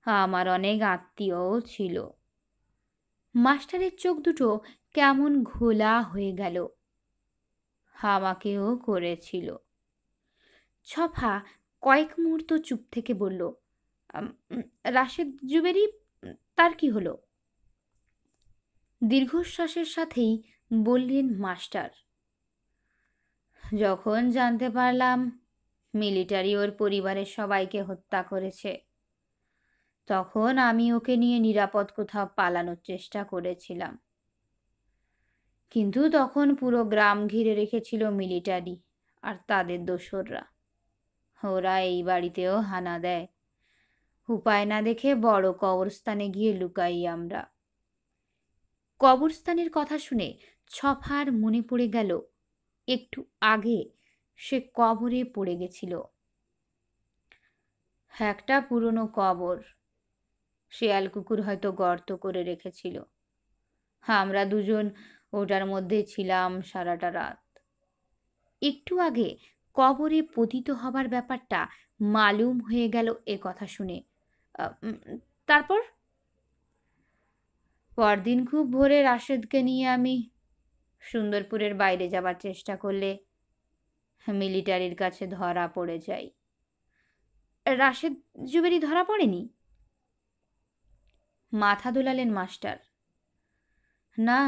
Speaker 1: আমার অনেক আত্মীয়ও ছিল। মাস্টারের চোখ দুটো কেমন ঘোলা হয়ে গেল। আমাকেও করেছিল। ছফা কয়েক মুহূর্ত চুপ থেকে বলল, রাশেদ জুবেরি, তার কি হলো? দীর্ঘশ্বাসের সাথেই বললেন মাস্টার, যখন জানতে পারলাম মিলিটারি ওর পরিবারের সবাইকে হত্যা করেছে, তখন আমি ওকে নিয়ে নিরাপদ কোথাও পালানোর চেষ্টা করেছিলাম। কিন্তু তখন পুরো গ্রাম ঘিরে রেখেছিল মিলিটারি আর তাদের দোসররা। ওরা এই বাড়িতেও হানা দেয়। উপায় না দেখে বড় কবরস্থানে গিয়ে লুকাই আমরা। কবরস্থানের কথা শুনে ছফার মনে পড়ে গেল একটু আগে সে কবরে পড়ে গেছিল। একটা পুরনো কবর। শেয়াল কুকুর হয়তো গর্ত করে রেখেছিল। আমরা দুজন ওটার মধ্যে ছিলাম সারাটা রাত। একটু আগে কবরে পতিত হবার ব্যাপারটা মালুম হয়ে গেল এ কথা শুনে। তারপর পরদিন খুব ভোরে রাশেদকে নিয়ে আমি সুন্দরপুরের বাইরে যাবার চেষ্টা করলে মিলিটারির কাছে ধরা পড়ে যাই। রাশেদ জুবেরি ধরা পড়েনি? মাথা দোলালেন মাস্টার। না,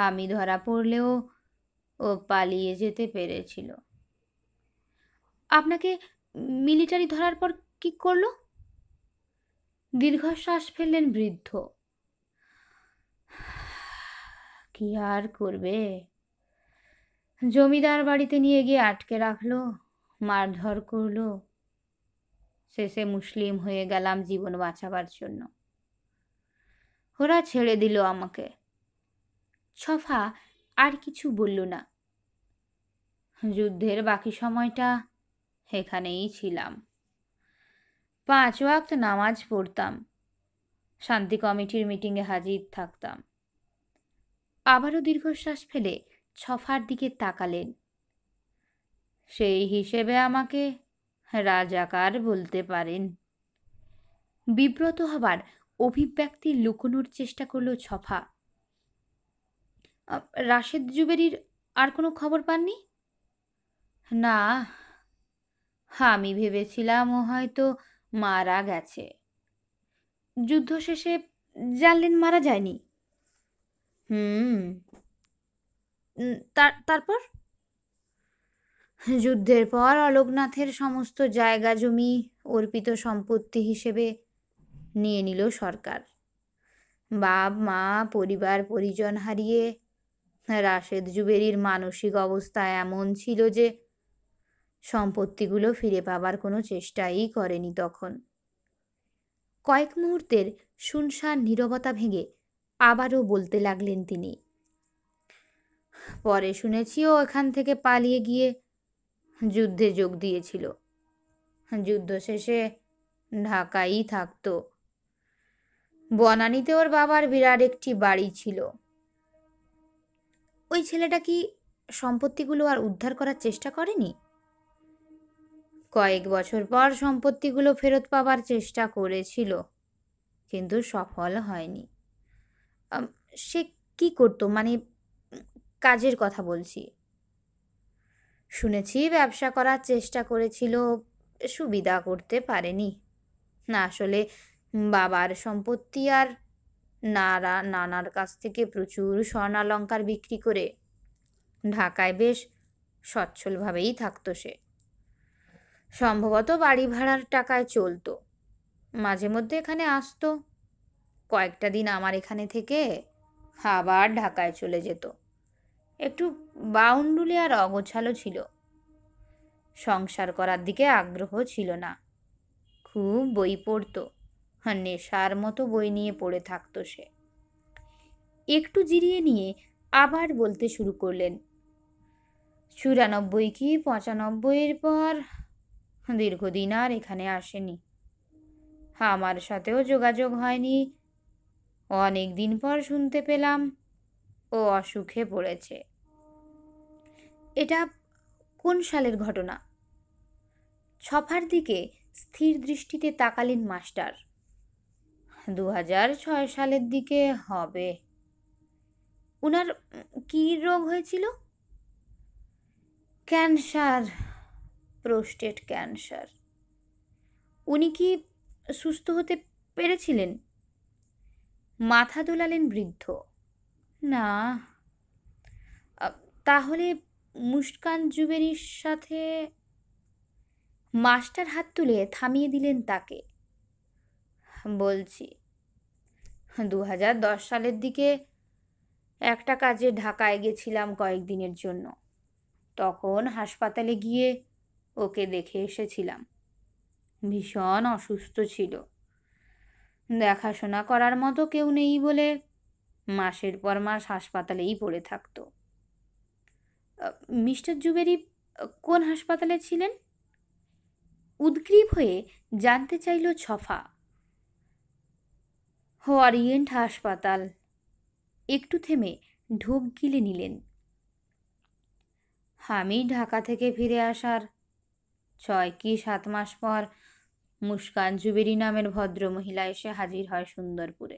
Speaker 1: আমি ধরা পড়লেও ও পালিয়ে যেতে পেরেছিল। আপনাকে মিলিটারি ধরার পর কি করলো? দীর্ঘশ্বাস ফেললেন বৃদ্ধ। কি আর করবে, জমিদার বাড়িতে নিয়ে গিয়ে আটকে রাখলো, মারধর করলো। শেষে মুসলিম হয়ে গেলাম জীবন বাঁচাবার জন্য। ওরা ছেড়ে দিল আমাকে। ছফা আর কিছু বলল না। যুদ্ধের বাকি সময়টা এখানেই ছিলাম। 5 ওয়াক্ত নামাজ পড়তাম, শান্তি কমিটির মিটিংয়ে হাজির থাকতাম। আবারও দীর্ঘশ্বাস ফেলে ছফার দিকে তাকালেন। সেই হিসেবে আমাকে রাজাকার বলতে পারেন। বিব্রত হবার অভিব্যক্তি লুকোনোর চেষ্টা করলো ছফা। আ রাশেদ জুবেরির আর কোনো খবর পাননি? না, আমি ভেবেছিলাম ও হয়তো মারা গেছে। যুদ্ধ শেষে জানলেন মারা যায়নি? হুম। তারপর? যুদ্ধের পর অলোকনাথের সমস্ত জায়গা জমি অর্পিত সম্পত্তি হিসেবে নিয়ে নিল সরকার। বাপ মা পরিবার পরিজন হারিয়ে রাশেদ জুবেরির মানসিক অবস্থা এমন ছিল যে সম্পত্তিগুলো ফিরে পাবার কোনো চেষ্টাই করেনি তখন। কয়েক মুহূর্তের শুনশান নীরবতা ভেঙে আবারও বলতে লাগলেন তিনি। পরে শুনেছি ও এখান থেকে পালিয়ে গিয়ে যুদ্ধে যোগ দিয়েছিল। যুদ্ধ শেষে ঢাকাই থাকতো। বনানীতে ওর বাবার বিরাট একটি বাড়ি ছিল। ওই ছেলেটা কি সম্পত্তিগুলো আর উদ্ধার করার চেষ্টা করেনি? কয়েক বছর পর সম্পত্তিগুলো ফেরত পাবার চেষ্টা করেছিল, কিন্তু সফল হয়নি। আম, সে কি করতো, মানে কাজের কথা বলছি। শুনেছি ব্যবসা করার চেষ্টা করেছিল, সুবিধা করতে পারেনি। না, আসলে বাবার সম্পত্তি আর নানার কাছ থেকে প্রচুর স্বর্ণালঙ্কার বিক্রি করে ঢাকায় বেশ সচ্ছলভাবেই থাকতো সে। সম্ভবত বাড়ি ভাড়ার টাকায় চলতো। মাঝে মধ্যে এখানে আসতো, কয়েকটা দিন আমার এখানে থেকে আবার ঢাকায় চলে যেত। একটু বাউন্ডুলে আর অগোছালো ছিল। সংসার করার দিকে আগ্রহ ছিল না। খুব বই পড়তো, নেশার মতো বই নিয়ে পড়ে থাকতো সে। একটু জিরিয়ে নিয়ে আবার বলতে শুরু করলেন। 94 কি 95-এর পর দীর্ঘদিন আর এখানে আসেনি। আমার সাথেও যোগাযোগ হয়নি। অনেক দিন পর শুনতে পেলাম ও অসুখে পড়েছে। এটা কোন সালের ঘটনা? ছফার দিকে স্থির দৃষ্টিতে তাকালেন মাস্টার। 2006 সালের দিকে হবে। উনার কি রোগ হয়েছিল? Cancer, prostate cancer. উনি কি সুস্থ হতে পেরেছিলেন? মাথা দোলালেন বৃদ্ধ। না। তাহলে মুস্কান জুবেরির সাথে? মাস্টার হাত তুলে থামিয়ে দিলেন তাকে। বলছি, 2010 সালের দিকে একটা কাজে ঢাকায় গেছিলাম কয়েকদিনের জন্য। তখন হাসপাতালে গিয়ে ওকে দেখে এসেছিলাম। ভীষণ অসুস্থ ছিল। দেখাশোনা করার মতো কেউ নেই বলে মাসের পর মাস হাসপাতালেই পড়ে থাকতো। মিস্টার জুবেরি কোন হাসপাতালে ছিলেন? উদ্গ্রীব হয়ে জানতে চাইল ছফা। ওরিয়েন্ট হাসপাতাল। একটু থেমে ঢোক গিলে নিলেন। আমি ঢাকা থেকে ফিরে আসার 6 কি 7 মাস পর মুস্কান জুবেরি নামের ভদ্রমহিলা এসে হাজির হয় সুন্দরপুরে।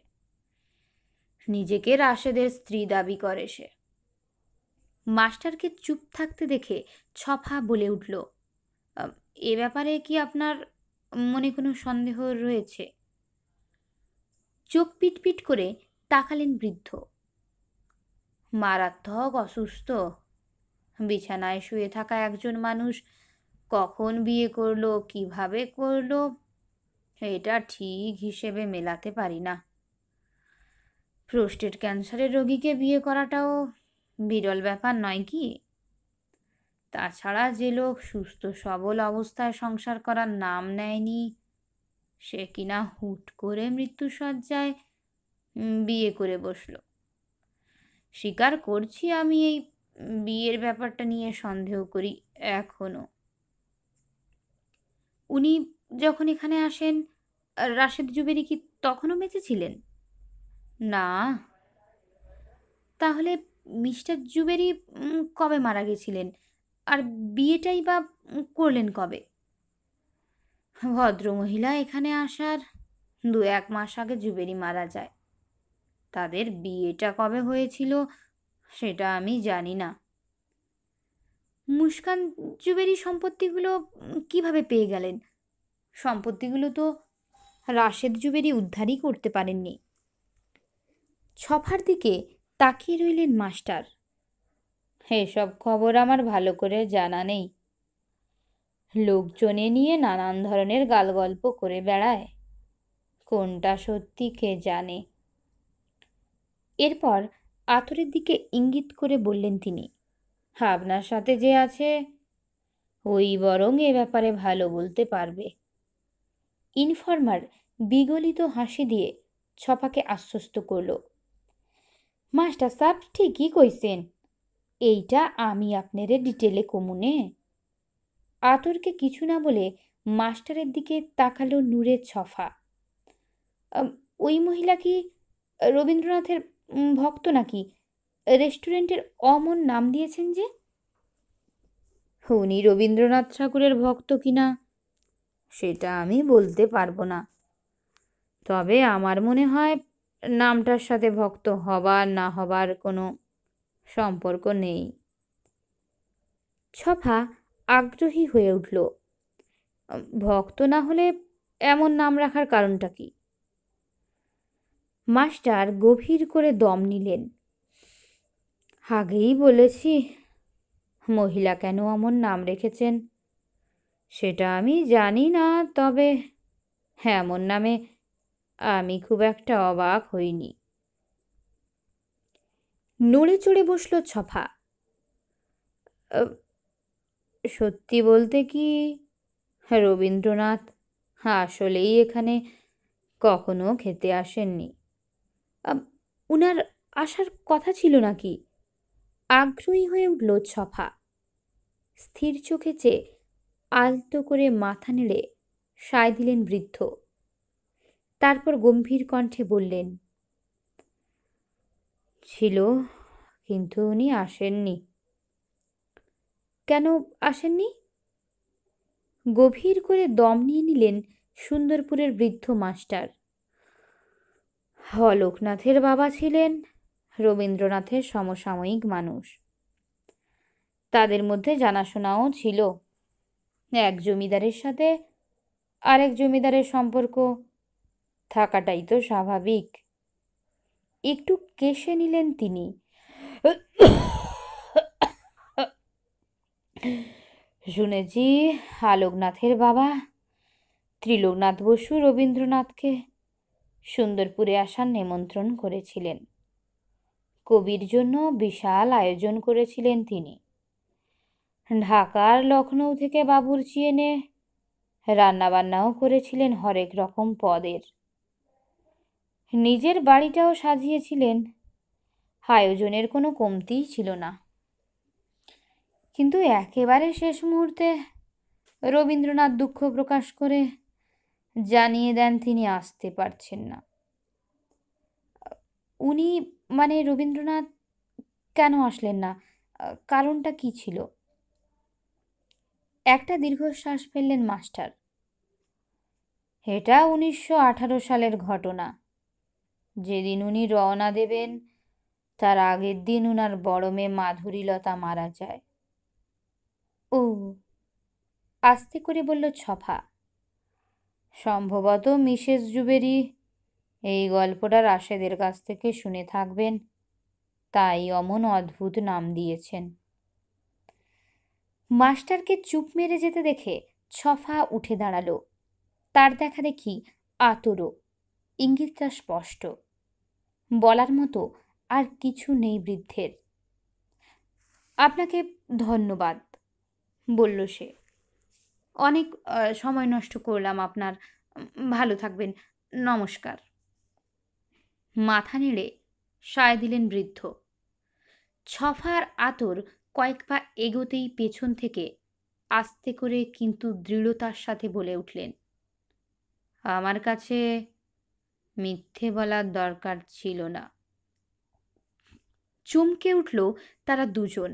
Speaker 1: নিজেকে রাশেদের স্ত্রী দাবি করে সে। মাস্টারকে চুপ থাকতে দেখে ছফা বলে উঠল, এ ব্যাপারে কি আপনার মনে কোনো সন্দেহ রয়েছে? চোখ পিটপিট করে তাকালেন বৃদ্ধ। মারাত্মক অসুস্থ, বিছানায় শুয়ে থাকা একজন মানুষ কখন বিয়ে করলো, কিভাবে করলো, এটা ঠিক হিসেবে মেলাতে পারি না। প্রোস্টেট ক্যান্সারের রোগীকে বিয়ে করাটাও বিরল ব্যাপার নয় কি? তাছাড়া যে লোক সুস্থ সবল অবস্থায় সংসার করার নাম নেয়নি, সে কিনা হুট করে মৃত্যুশয্যায় বিয়ে করে বসলো। স্বীকার করছি, আমি এই বিয়ের ব্যাপারটা নিয়ে সন্দেহ করি এখনো। উনি যখন এখানে আসেন, রাশেদ জুবেরি কি তখনও বেঁচে ছিলেন? না। তাহলে মিস্টার জুবেরি কবে মারা গেছিলেন? আর বিয়েটাই বা করলেন কবে? ভদ্রমহিলা এখানে আসার 2-1 মাস আগে যুবেরি মারা যায়। তাদের বিয়েটা কবে হয়েছিল সেটা আমি জানি না। মুস্কান যুবেরি সম্পত্তিগুলো কিভাবে পেয়ে গেলেন? সম্পত্তিগুলো তো রাশেদ যুবেরি উদ্ধারই করতে পারেননি। ছফার দিকে তাকিয়ে রইলেন মাস্টার। এসব খবর আমার ভালো করে জানা নেই। লোকজনে নিয়ে নানান ধরনের গালগল্প করে বেড়ায়, কোনটা সত্যি কে জানে। এরপর আতরের দিকে ইঙ্গিত করে বললেন তিনি, আপনার সাথে যে আছে ওই বরং এ ব্যাপারে ভালো বলতে পারবে। ইনফরমার বিগলিত হাসি দিয়ে ছপাকে আশ্বস্ত করল, মাস্টার সাহেব ঠিকই কইছেন, এইটা আমি আপনারে ডিটেলে কমুনে। আতরকে কিছু না বলে মাস্টারের দিকে তাকালো নূরের ছফা। ওই মহিলা কি রবীন্দ্রনাথের ভক্ত নাকি? রেস্টুরেন্টের অমন নাম দিয়েছেন যে। উনি রবীন্দ্রনাথ ঠাকুরের ভক্ত কিনা সেটা আমি বলতে পারবো না, তবে আমার মনে হয় নামটার সাথে ভক্ত হবার না হবার কোনো সম্পর্ক নেই। ছফা আগ্রহী হয়ে উঠল, ভক্ত না হলে এমন নাম রাখার কারণটা কি? মাস্টার গভীর করে দম নিলেন। আগেই বলেছি, মহিলা কেন এমন নাম রেখেছেন সেটা আমি জানি না, তবে এমন নামে আমি খুব একটা অবাক হইনি। নড়ে চড়ে বসল ছফা। সত্যি বলতে কি, রবীন্দ্রনাথ আসলেই এখানে কখনো খেতে আসেননি। উনার আসার কথা ছিল নাকি? আগ্রহী হয়ে উঠল ছফা। স্থির চোখে চেয়ে আলতো করে মাথা নেড়ে সায় দিলেন বৃদ্ধ। তারপর গম্ভীর কণ্ঠে বললেন, ছিল, কিন্তু উনি আসেননি। কেন আসেননি? গভীর করে দম নিয়ে নিলেন সুন্দরপুরের বৃদ্ধ মাস্টার। অলোকনাথের বাবা ছিলেন রবীন্দ্রনাথের সমসাময়িক মানুষ। তাদের মধ্যে জানাশোনাও ছিল। এক জমিদারের সাথে আরেক জমিদারের সম্পর্ক থাকাটাই তো স্বাভাবিক। একটু কেশে নিলেন তিনি। শুনেছি আলোকনাথের বাবা ত্রিলোকনাথ বসু রবীন্দ্রনাথকে সুন্দরপুরে আসার নিমন্ত্রণ করেছিলেন। কবির জন্য বিশাল আয়োজন করেছিলেন তিনি। ঢাকার লখনৌ থেকে বাবুর্চি এনে রান্নাবান্নাও করেছিলেন হরেক রকম পদের। নিজের বাড়িটাও সাজিয়েছিলেন, আয়োজনের কোনো কমতিই ছিল না। কিন্তু একেবারে শেষ মুহূর্তে রবীন্দ্রনাথ দুঃখ প্রকাশ করে জানিয়ে দেন তিনি আসতে পারছেন না। উনি মানে রবীন্দ্রনাথ কেন আসলেন না? কারণটা কি ছিল? একটা দীর্ঘশ্বাস ফেললেন মাস্টার। এটা 1918 সালের ঘটনা। যেদিন উনি রওনা দেবেন তার আগের দিন উনার বড় মেয়ে মাধুরীলতা মারা যায়। ও, আস্তে করে বলল ছফা। সম্ভবত মিসেস যুবেরি এই গল্পটা রাশেদের কাছ থেকে শুনে থাকবেন, তাই অমন অদ্ভুত নাম দিয়েছেন। মাস্টারকে চুপ মেরে যেতে দেখে ছফা উঠে দাঁড়ালো। তার দেখা দেখি আতরও, ইঙ্গিতটা স্পষ্ট। বলার মতো আর কিছু নেই বৃদ্ধের। আপনাকে ধন্যবাদ, বলল সে। অনেক সময় নষ্ট করলাম আপনার। ভালো থাকবেন, নমস্কার। মাথা নেড়ে সায় দিলেন বৃদ্ধ। ছফার আতর কয়েক পা এগোতেই পেছন থেকে আস্তে করে কিন্তু দৃঢ়তার সাথে বলে উঠলেন, আমার কাছে মিথ্যে বলার দরকার ছিল না। চমকে উঠল তারা দুজন।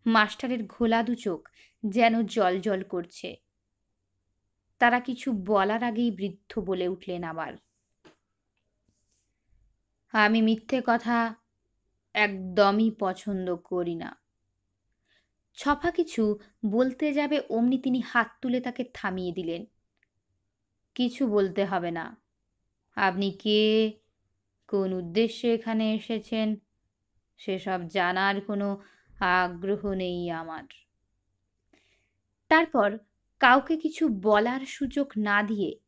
Speaker 1: মাস্টারের ঘোলা দু চোখ যেন জল জল করছে। তারা কিছু বলার আগেই বৃদ্ধ বলে উঠলেন আবার, আমি মিথ্যে কথা একদমই পছন্দ করি না। ছফা কিছু বলতে যাবে অমনি তিনি হাত তুলে তাকে থামিয়ে দিলেন। কিছু বলতে হবে না। আপনি কে, কোন উদ্দেশ্যে এখানে এসেছেন সেসব জানার কোনো আগ্রহ নেই আমার। তারপর কাউকে কিছু বলার সুযোগ না দিয়ে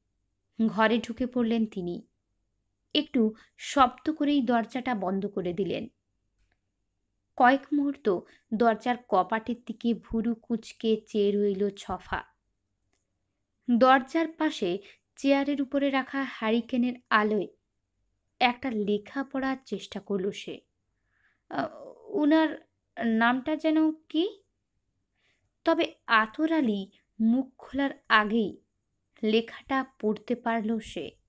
Speaker 1: ঘরে ঢুকে পড়লেন তিনি। একটু শব্দ করেই দরজাটা বন্ধ করে দিলেন। কয়েক মুহূর্ত দরজার কপাটের দিকে ভুরু কুঁচকে চেয়ে রইল ছফা। দরজার পাশে চেয়ারের উপরে রাখা হ্যারিকেনের আলোয় একটা লেখা পড়ার চেষ্টা করল সে। আ, উনার নামটা যেন কি? তবে আতর আলী মুখ খোলার আগেই লেখাটা পড়তে পারল সে।